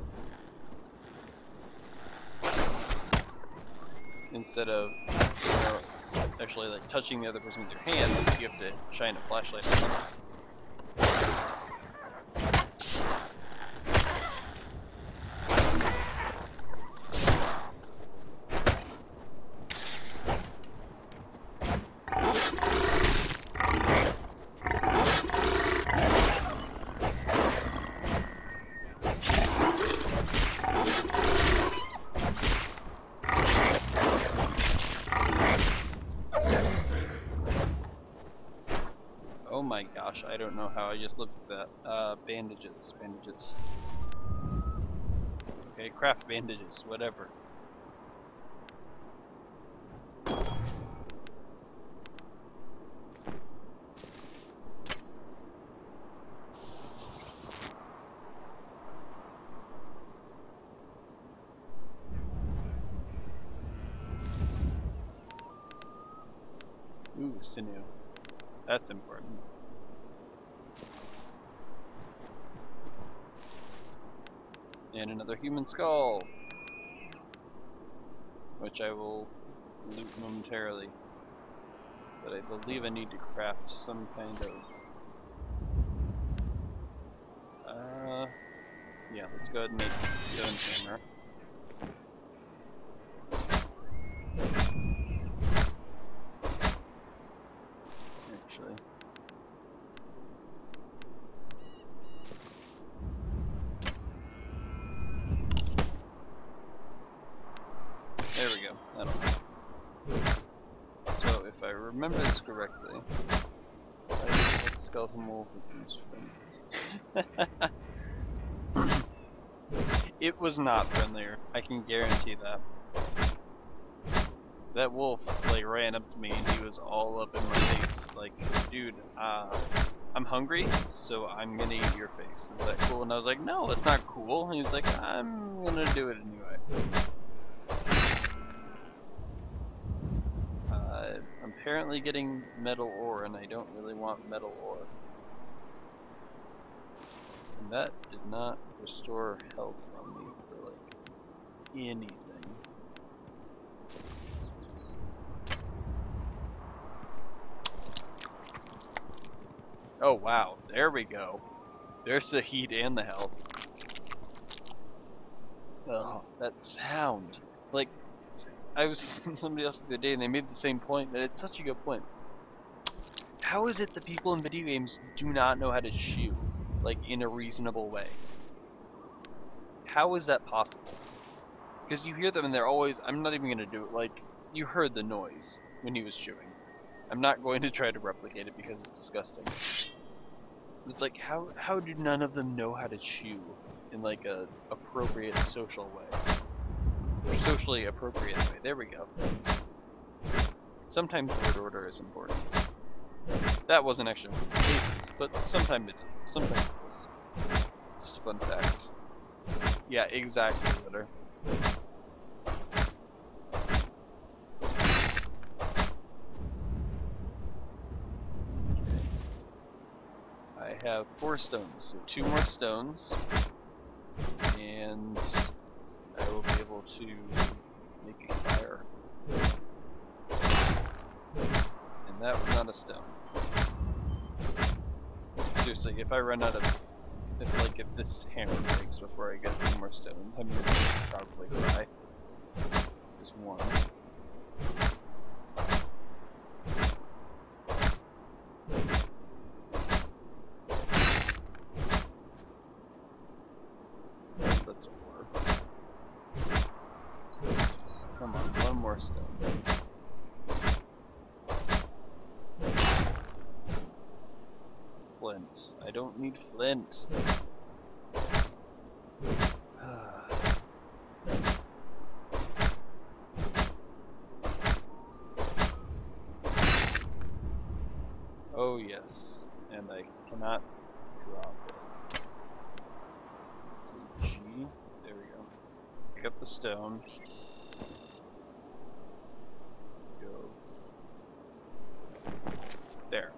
actually like touching the other person with your hand, you have to shine a flashlight on them. Oh my gosh, I don't know how I just looked at that. Bandages. Okay, craft bandages, whatever. sinew. That's important. And another human skull, which I will loot momentarily. But I believe I need to craft some kind of... yeah, let's go ahead and make a stone hammer. Actually. There we go. That'll help. So if I remember this correctly, I think skeleton wolf seems friendly. It was not friendlier. I can guarantee that. That wolf like ran up to me and he was all up in my face, like, dude, I'm hungry, so I'm gonna eat your face. Is that cool? And I was like, no, that's not cool. And he's like, I'm gonna do it anyway. I'm apparently getting metal ore, and I don't really want metal ore. And that did not restore health on me for like anything. Oh wow, there we go. There's the heat and the health. Oh, that sound. Like, I was with somebody else the other day and they made the same point, and it's such a good point. How is it that people in video games do not know how to chew, like, in a reasonable way? How is that possible? Because you hear them and they're always, I'm not even going to do it, like, you heard the noise when he was chewing. I'm not going to try to replicate it because it's disgusting. It's like, how do none of them know how to chew in like a appropriate social way? Or socially appropriate way. There we go. Sometimes word order is important. That wasn't actually one of the cases, but sometimes it is. Sometimes it is. Just a fun fact. Yeah, exactly, Litter. I have 4 stones, so 2 more stones, and I will be able to make a fire. And that was not a stone. Seriously, if I run out of, if this hammer breaks before I get 2 more stones, I'm gonna probably cry. There's 1. That's ore. Come on, 1 more stone. Flint. I don't need flint. Oh yes, and I cannot drop it. So G, there we go. Pick up the stone. Go. There.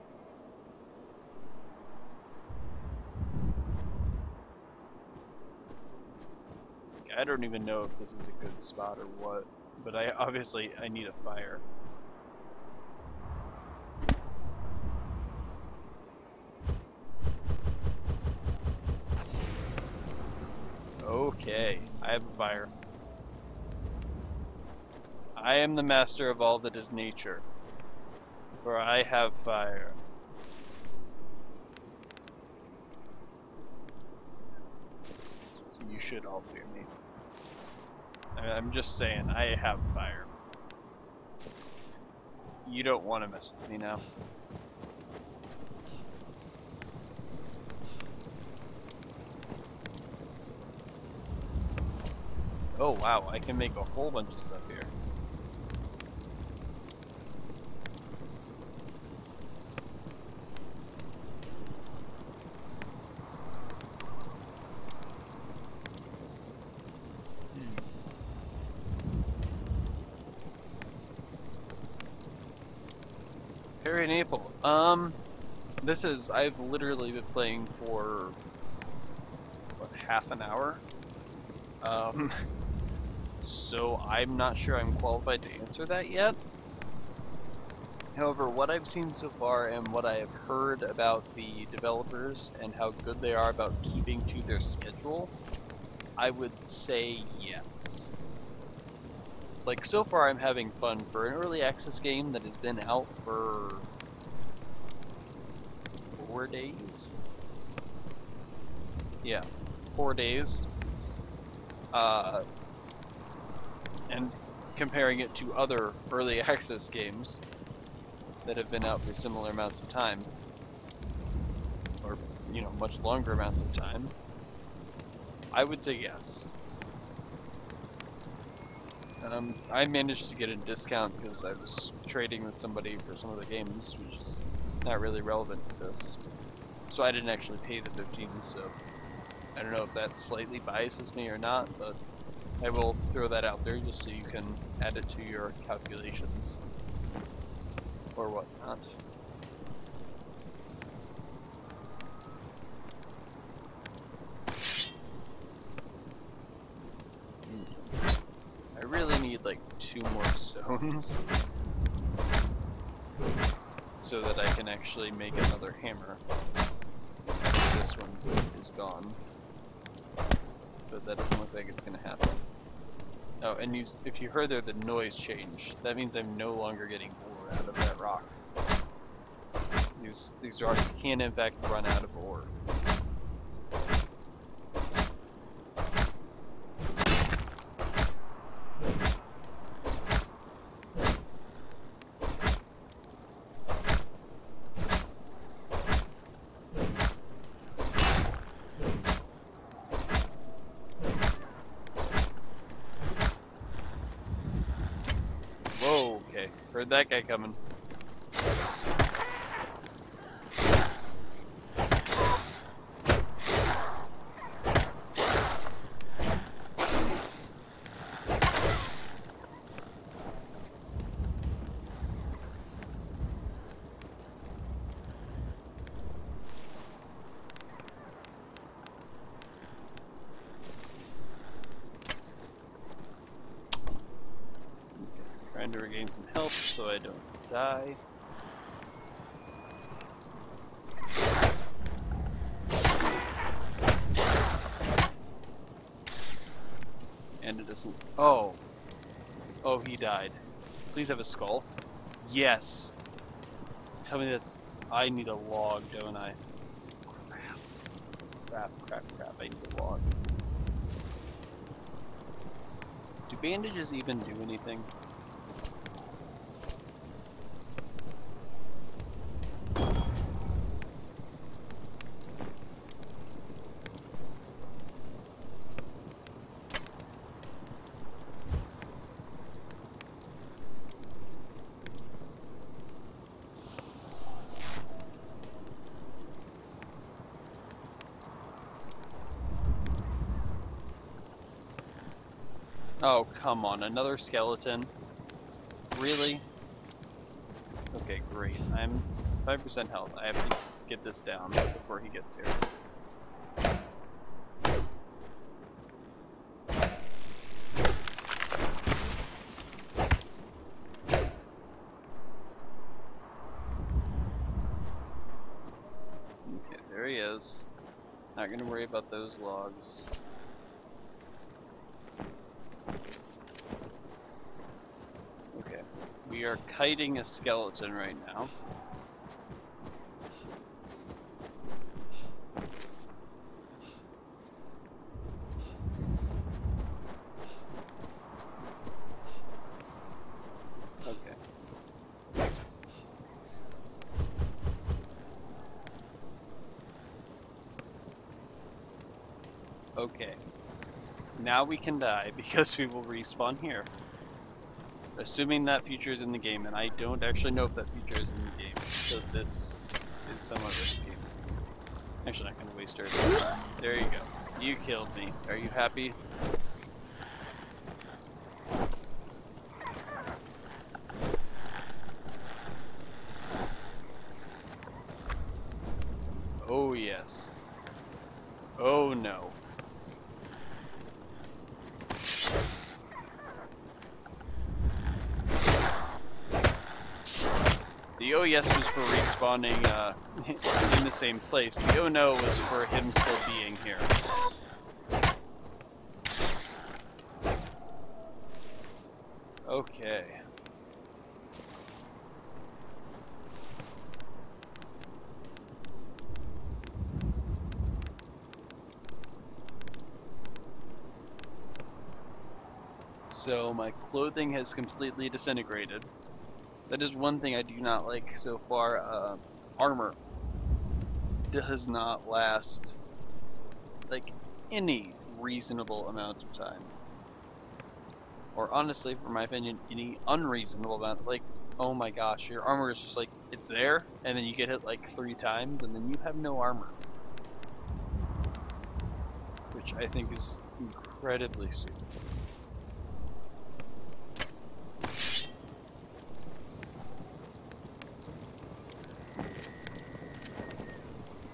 I don't even know if this is a good spot or what, but obviously I need a fire. Okay, I have a fire. I am the master of all that is nature, for I have fire. You should all fear me. I'm just saying, I have fire. You don't want to mess with me now. Oh wow, I can make a whole bunch of stuff here. Cherry and Apple. I've literally been playing for, what, half an hour? So I'm not sure I'm qualified to answer that yet. However, what I've seen so far and what I have heard about the developers and how good they are about keeping to their schedule, I would say yes. Like, so far I'm having fun for an early access game that has been out for 4 days? Yeah, 4 days. And comparing it to other early access games that have been out for similar amounts of time, or, you know, much longer amounts of time, I would say yes. I managed to get a discount because I was trading with somebody for some of the games, which is not really relevant to this. So I didn't actually pay the 15, so I don't know if that slightly biases me or not, but I will throw that out there just so you can add it to your calculations or whatnot. I really need like 2 more stones so that I can actually make another hammer. This one is gone, but that doesn't look like it's gonna happen. Oh, and if you heard there the noise change, that means I'm no longer getting ore out of that rock. These rocks can in fact run out of ore. Whoa, okay. Heard that guy coming. Trying to regain some health so I don't die. And it doesn't. Oh. Oh, he died. Please have a skull. Yes. Tell me that's. I need a log, don't I? Crap. I need a log. Do bandages even do anything? Oh, come on, another skeleton? Really? Okay, great. I'm 5% health. I have to get this down before he gets here. Okay, there he is. Not gonna worry about those logs. Okay, we are kiting a skeleton right now. Okay. Okay. Now we can die because we will respawn here. Assuming that feature is in the game, and I don't actually know if that feature is in the game, so this is some other game. Actually, not gonna waste our time. There you go. You killed me. Are you happy? The oh yes was for respawning in the same place. The oh no was for him still being here. Okay. So my clothing has completely disintegrated. That is one thing I do not like so far. Armor does not last like any reasonable amount of time. Or honestly, for my opinion, any unreasonable amount. Like, oh my gosh, your armor is just like, it's there, and then you get hit like 3 times, and then you have no armor. Which I think is incredibly stupid.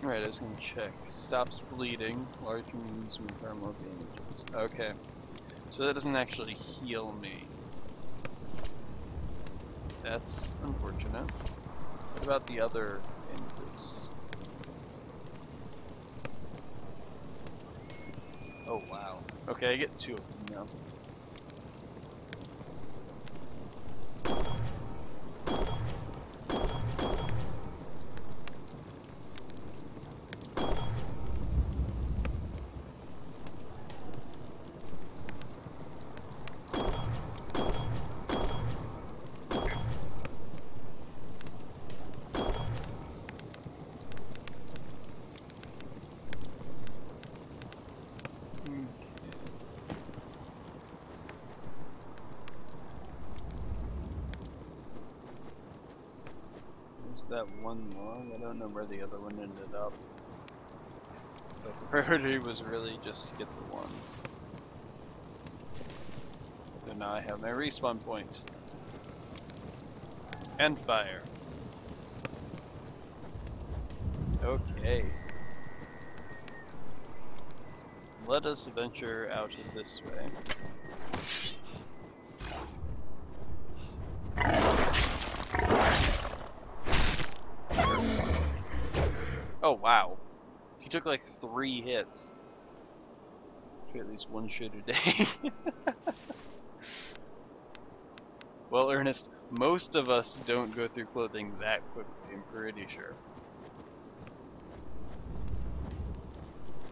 Right, I was gonna check. Stops bleeding, large wounds from thermal damages. Okay. So that doesn't actually heal me. That's unfortunate. What about the other damages? Oh wow. Okay, I get 2 of them now. That one long, I don't know where the other one ended up. The priority was really just to get the one. So now I have my respawn point. And fire. Okay. Let us venture out of this way. Oh wow. He took like 3 hits. At least 1 shit a day. Well, Ernest, most of us don't go through clothing that quickly, I'm pretty sure.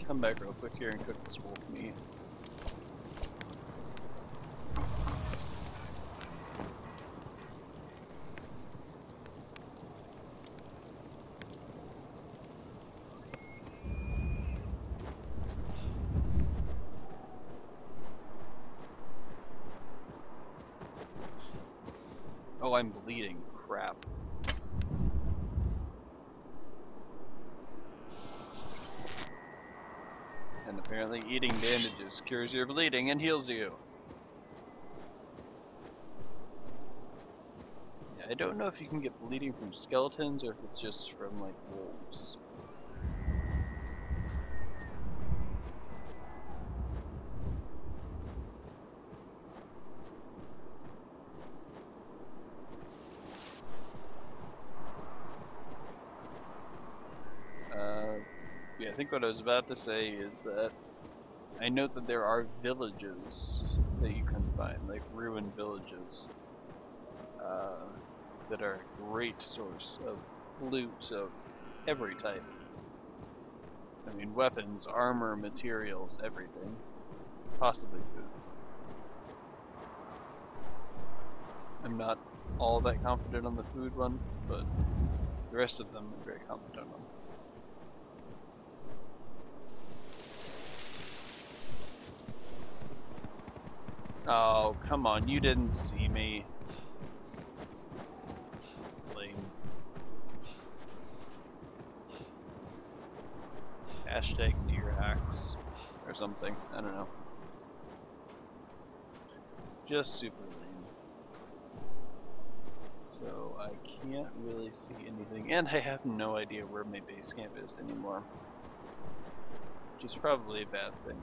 Come back real quick here and cook this wolf meat. Oh, I'm bleeding. Crap. And apparently eating bandages cures your bleeding and heals you. Yeah, I don't know if you can get bleeding from skeletons or if it's just from, like, wolves. Yeah, I think what I was about to say is that I note that there are villages that you can find, like ruined villages, that are a great source of loot of every type. I mean, weapons, armor, materials, everything. Possibly food. I'm not all that confident on the food one, but the rest of them I'm very confident on. Oh, come on, you didn't see me. Lame. Hashtag deer hacks. Or something, I don't know. Just super lame. So I can't really see anything, and I have no idea where my base camp is anymore. Which is probably a bad thing.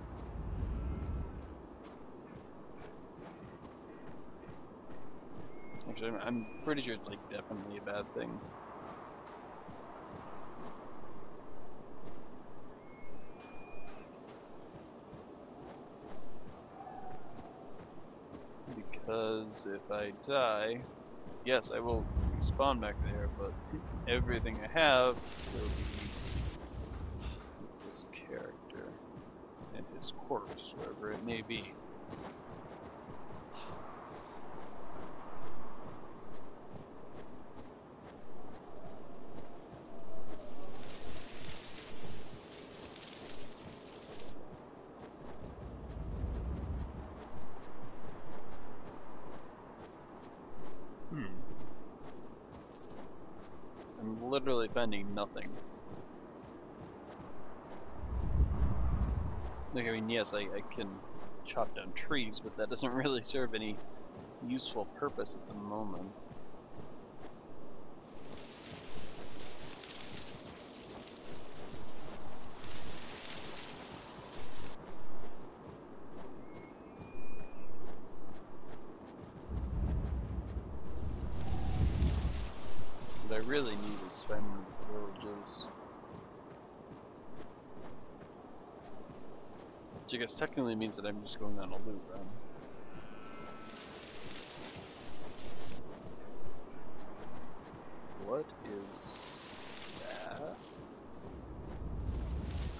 Actually, I'm pretty sure it's like definitely a bad thing. Because if I die, yes, I will respawn back there, but everything I have will be with this character and his corpse, wherever it may be. I'm literally finding nothing. Like, I mean, yes, I can chop down trees, but that doesn't really serve any useful purpose at the moment. What I really need is find villages. Which I guess technically means that I'm just going on a loot run. What is that?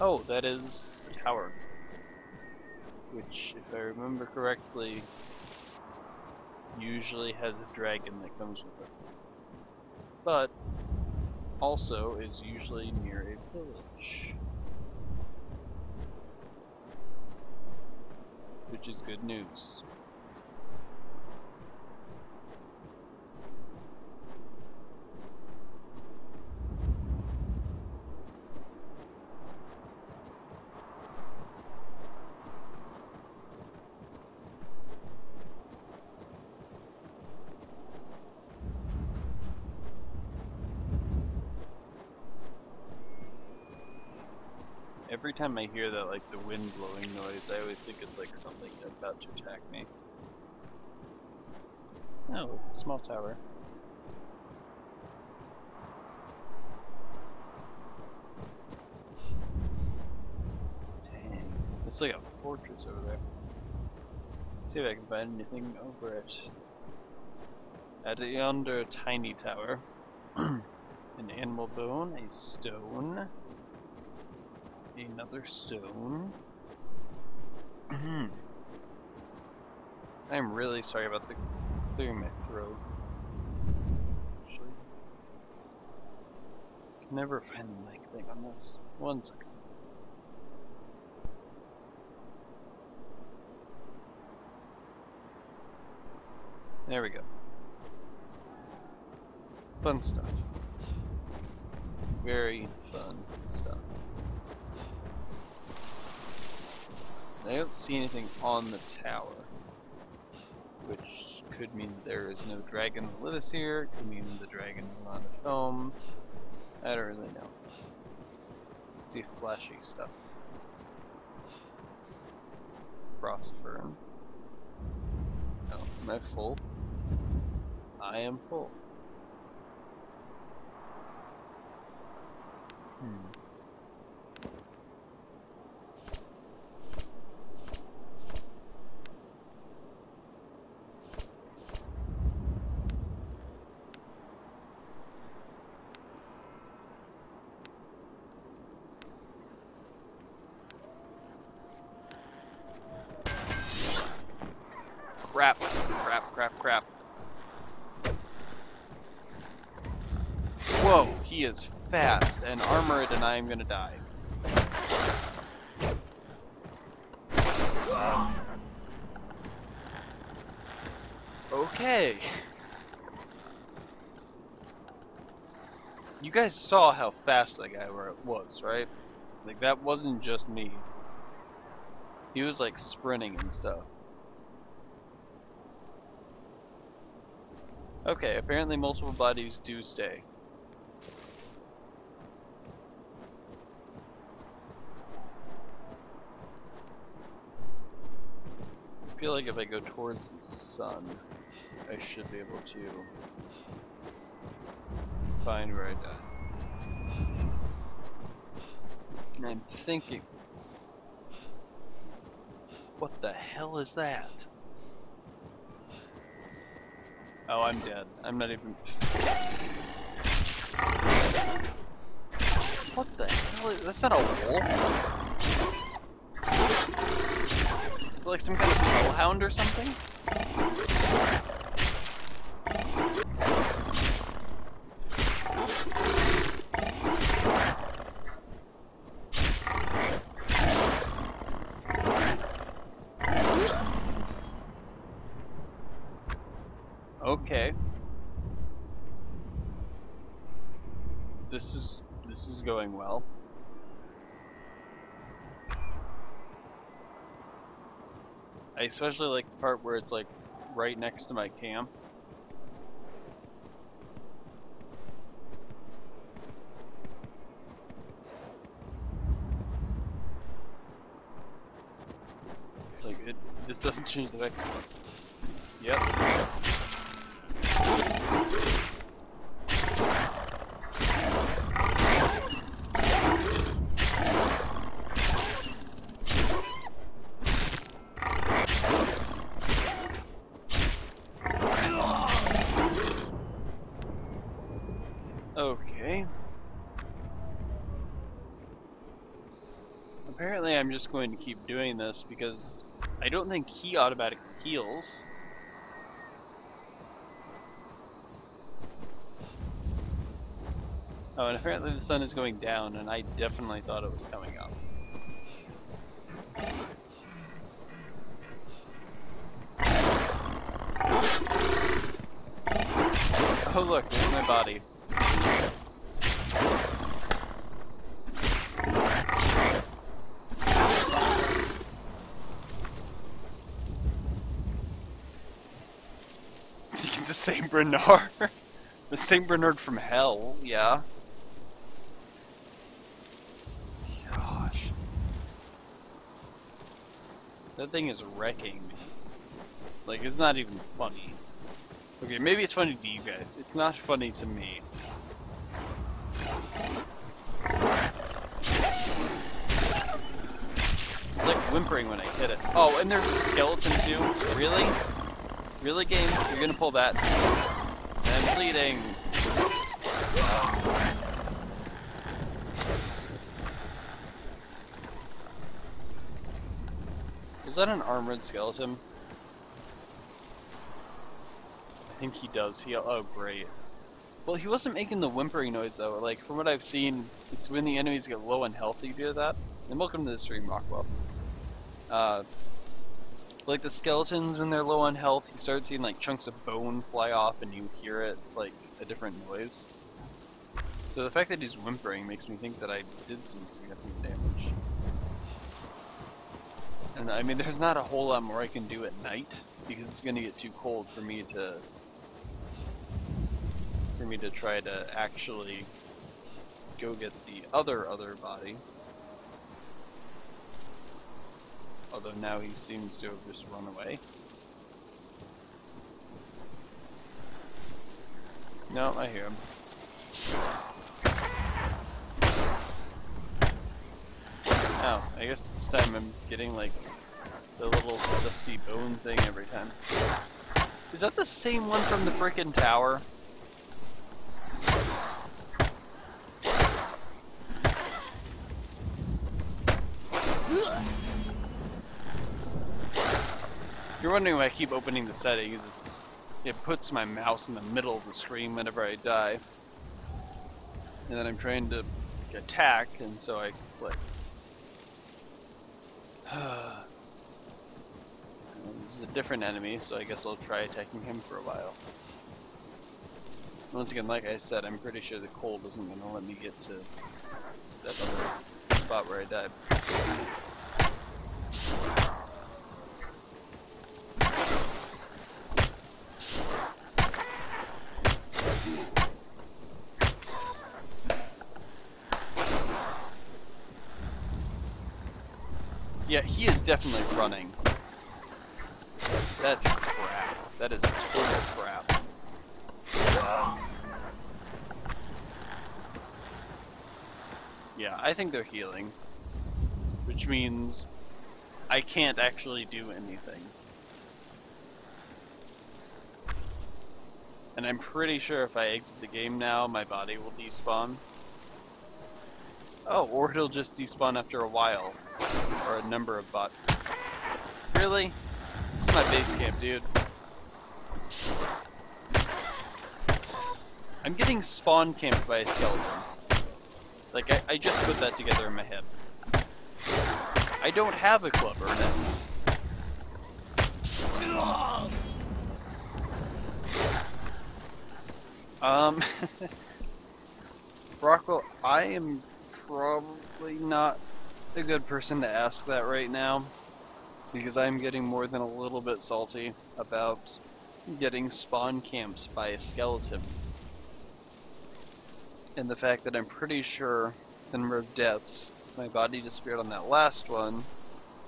Oh, that is a tower. Which, if I remember correctly, usually has a dragon that comes with it. But also is usually near a village. Which is good news. Every time I hear that, like, the wind blowing noise, I always think it's like something about to attack me. Oh, small tower. Dang. It's like a fortress over there. Let's see if I can find anything over it. At yonder tiny tower. An animal bone, a stone. Another stone. I'm really sorry about the clearing my throat. Actually, I can never find the mic thing on this. 1 second. There we go. Fun stuff. Very fun stuff. I don't see anything on the tower, which could mean there is no dragon that lives here, it could mean the dragon is not at home. I don't really know. See flashy stuff. Frost fern. No, am I full? I am full. Crap, crap, crap, crap. Whoa, he is fast and armored and I am gonna die. Okay. You guys saw how fast that guy was, right? Like, that wasn't just me. He was like sprinting and stuff. Okay, apparently multiple bodies do stay. I feel like if I go towards the sun, I should be able to find where I died. And I'm thinking, what the hell is that? Oh, I'm dead. I'm not even... What the hell is... That's not a wolf? Is it like some kind of hellhound or something? Okay. This is going well. I especially like the part where it's like right next to my camp. Like this doesn't change the fact. Yep. Okay. Apparently I'm just going to keep doing this because I don't think he automatically heals. Oh, and apparently the sun is going down, and I definitely thought it was coming up. Oh look, there's my body. The Saint Bernard. The Saint Bernard from hell, yeah. Gosh. That thing is wrecking me. Like, it's not even funny. Okay, maybe it's funny to you guys. It's not funny to me. It's like whimpering when I hit it. Oh, and there's a skeleton too? Really? Really, game? You're gonna pull that? I'm bleeding. Is that an armored skeleton? I think he does. Oh, great. Well, he wasn't making the whimpering noise though. Like, from what I've seen, it's when the enemies get low on health you do that. And welcome to the stream, Rockwell. Like the skeletons, when they're low on health, you start seeing like chunks of bone fly off and you hear it like a different noise. So the fact that he's whimpering makes me think that I did some significant damage. And I mean, there's not a whole lot more I can do at night because it's gonna get too cold for me to try to actually go get the other body. Although now he seems to have just run away. No, I hear him. Oh, I guess this time I'm getting like the little dusty bone thing every time. Is that the same one from the frickin' tower? You're wondering why I keep opening the settings. It puts my mouse in the middle of the screen whenever I die. And then I'm trying to attack, and so I click. This is a different enemy, so I guess I'll try attacking him for a while. Once again, like I said, I'm pretty sure the cold isn't going to let me get to that other spot where I died. Yeah, he is definitely running. That's crap. That is total crap. Yeah, I think they're healing, which means I can't actually do anything. And I'm pretty sure if I exit the game now, my body will despawn. Oh, or it'll just despawn after a while, or a number of bots. Really? This is my base camp, dude. I'm getting spawn camped by a skeleton. Like, I just put that together in my head. I don't have a clover nest. Rockwell, I am probably not a good person to ask that right now, because I'm getting more than a little bit salty about getting spawn camped by a skeleton. And the fact that I'm pretty sure the number of deaths, my body disappeared on that last one,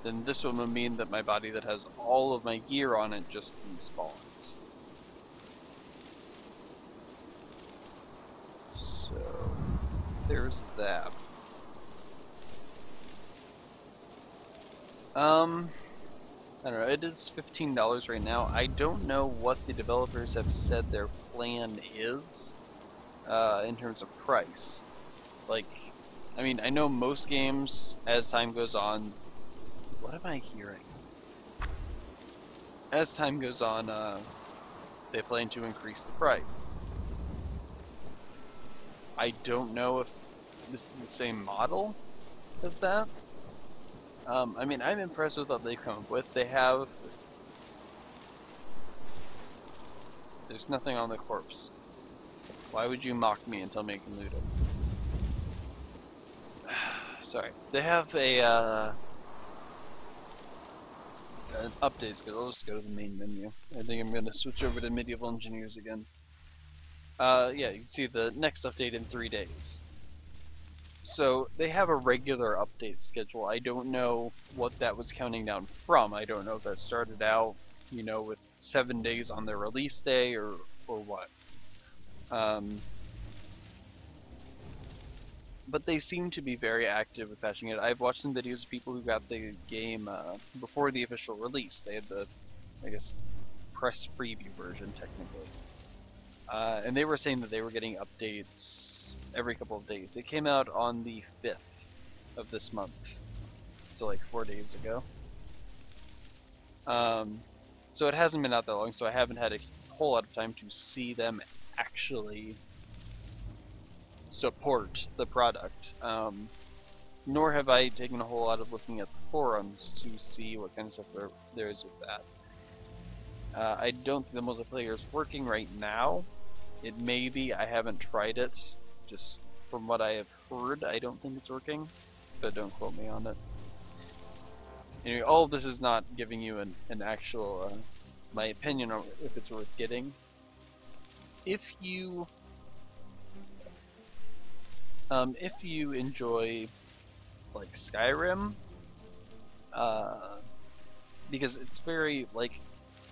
then this one would mean that my body that has all of my gear on it just despawns. So, there's that. I don't know, it is $15 right now. I don't know what the developers have said their plan is, in terms of price. Like, I mean, I know most games, as time goes on... What am I hearing? As time goes on, they plan to increase the price. I don't know if this is the same model as that. I mean, I'm impressed with what they've come up with. They have... There's nothing on the corpse. Why would you mock me and tell me I can loot it? Sorry. They have an update schedule. I'll just go to the main menu. I think I'm going to switch over to Medieval Engineers again. Yeah, you can see the next update in 3 days. So, they have a regular update schedule. I don't know what that was counting down from. I don't know if that started out, you know, with 7 days on their release day or what. But they seem to be very active with patching it. I've watched some videos of people who got the game before the official release. They had the, I guess, press preview version, technically. And they were saying that they were getting updates every couple of days. It came out on the 5th of this month, so like 4 days ago. So it hasn't been out that long, so I haven't had a whole lot of time to see them actually support the product. Nor have I taken a whole lot of looking at the forums to see what kind of stuff there is with that. I don't think the multiplayer is working right now. It may be, I haven't tried it. Just from what I have heard, I don't think it's working, but don't quote me on it. Anyway, all of this is not giving you an actual, my opinion on if it's worth getting. If you enjoy, like, Skyrim, because it's very, like,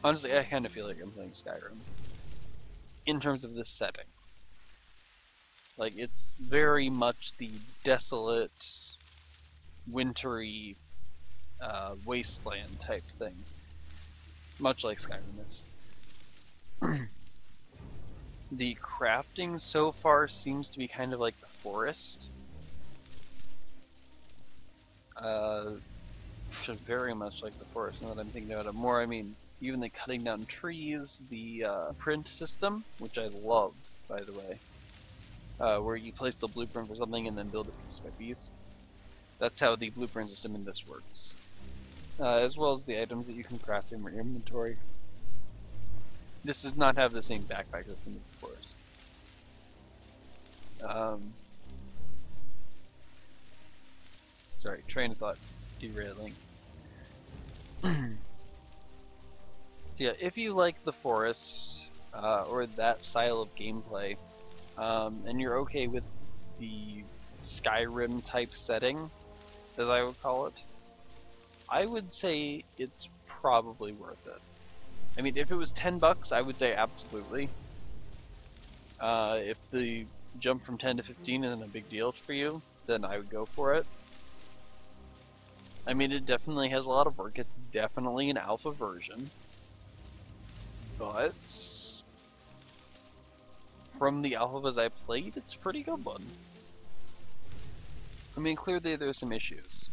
honestly, I kind of feel like I'm playing Skyrim, in terms of this setting. Like, it's very much the desolate, wintry, wasteland type thing. Much like Skyrim is. The crafting so far seems to be kind of like the forest. Very much like the forest, now that I'm thinking about it more. I mean, even the cutting down trees, the print system, which I love, by the way. Where you place the blueprint for something and then build it piece by piece. That's how the blueprint system in this works. As well as the items that you can craft in your inventory. This does not have the same backpack system as the forest. Sorry, train of thought derailing. So yeah, if you like the forest, or that style of gameplay, and you're okay with the Skyrim type setting, as I would call it, I would say it's probably worth it. I mean, if it was $10, I would say absolutely. If the jump from 10 to 15 isn't a big deal for you, then I would go for it. I mean, it definitely has a lot of work. It's definitely an alpha version. But from the alphas I played, it's a pretty good one. I mean, clearly there's some issues.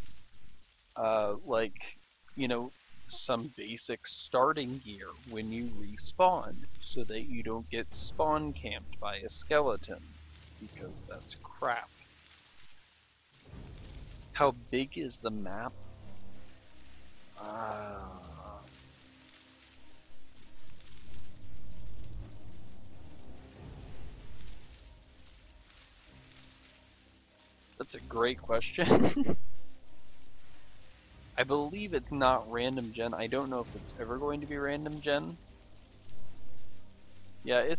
Like, you know, some basic starting gear when you respawn, so that you don't get spawn camped by a skeleton, because that's crap. How big is the map? That's a great question. I believe it's not random gen. I don't know if it's ever going to be random gen. Yeah,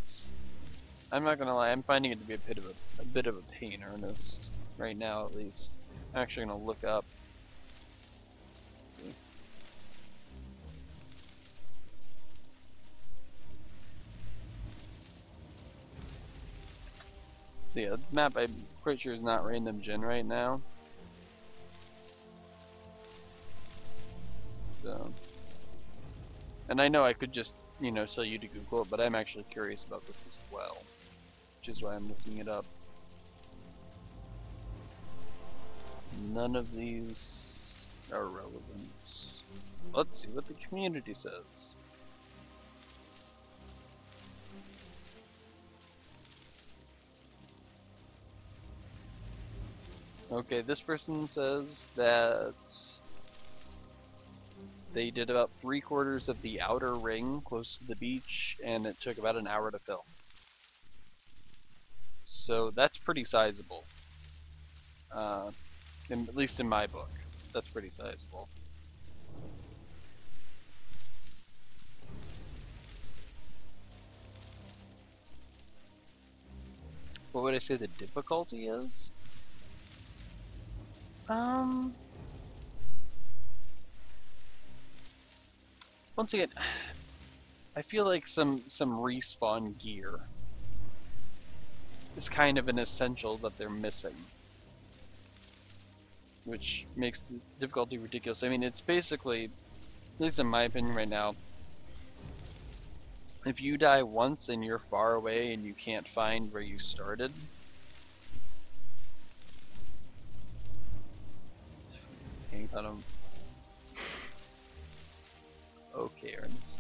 I'm not gonna lie. I'm finding it to be a bit of a pain, Ernest. Right now, at least. I'm actually gonna look up. Let's see. So yeah, the map I'm pretty sure is not random gen right now. So, and I know I could just, you know, tell you to Google it, but I'm actually curious about this as well, which is why I'm looking it up. None of these are relevant. Let's see what the community says. Okay, this person says that they did about 3/4 of the outer ring close to the beach, and it took about an hour to film. So that's pretty sizable. At least in my book, that's pretty sizable. What would I say the difficulty is? Once again, I feel like some respawn gear is kind of an essential that they're missing, which makes the difficulty ridiculous. I mean, it's basically, at least in my opinion right now, if you die once and you're far away and you can't find where you started, hang on. Okay, Ernest.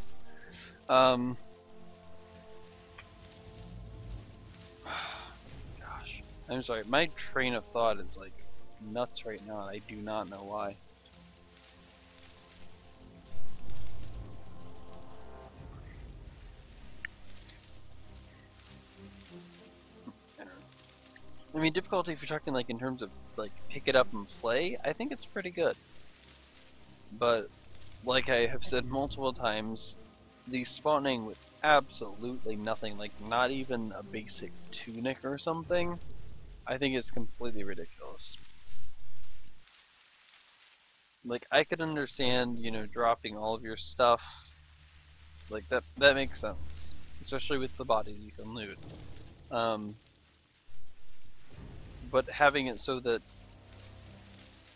Gosh, I'm sorry. My train of thought is like nuts right now, and I do not know why. I mean, difficulty, if you're talking like in terms of like pick it up and play, I think it's pretty good. But like I have said multiple times, the spawning with absolutely nothing, like not even a basic tunic or something, I think it's completely ridiculous. Like, I could understand, you know, dropping all of your stuff. Like, that makes sense. Especially with the bodies you can loot. But having it so that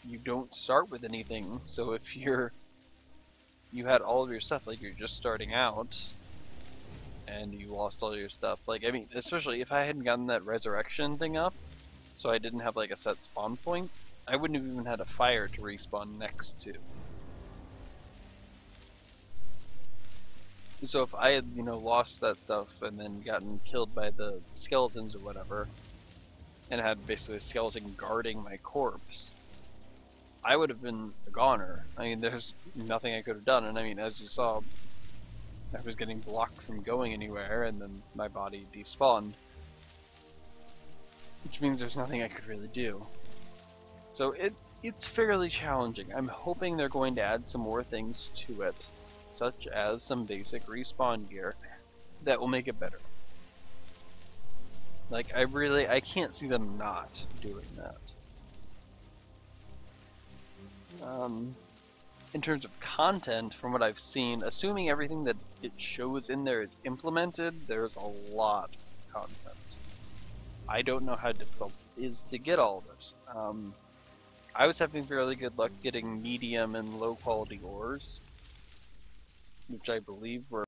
you don't start with anything, so if you had all of your stuff, like you're just starting out, and you lost all your stuff, like, I mean, especially if I hadn't gotten that resurrection thing up, so I didn't have like a set spawn point, I wouldn't have even had a fire to respawn next to. So if I had, you know, lost that stuff and then gotten killed by the skeletons or whatever, and had basically a skeleton guarding my corpse, I would have been a goner. I mean, there's nothing I could have done, and I mean, as you saw, I was getting blocked from going anywhere, and then my body despawned. Which means there's nothing I could really do. So it's fairly challenging. I'm hoping they're going to add some more things to it, such as some basic respawn gear, that will make it better. Like, I can't see them not doing that. in terms of content, from what I've seen, assuming everything that it shows in there is implemented, there's a lot of content. I don't know how difficult it is to get all this. I was having fairly good luck getting medium and low quality ores, which I believe were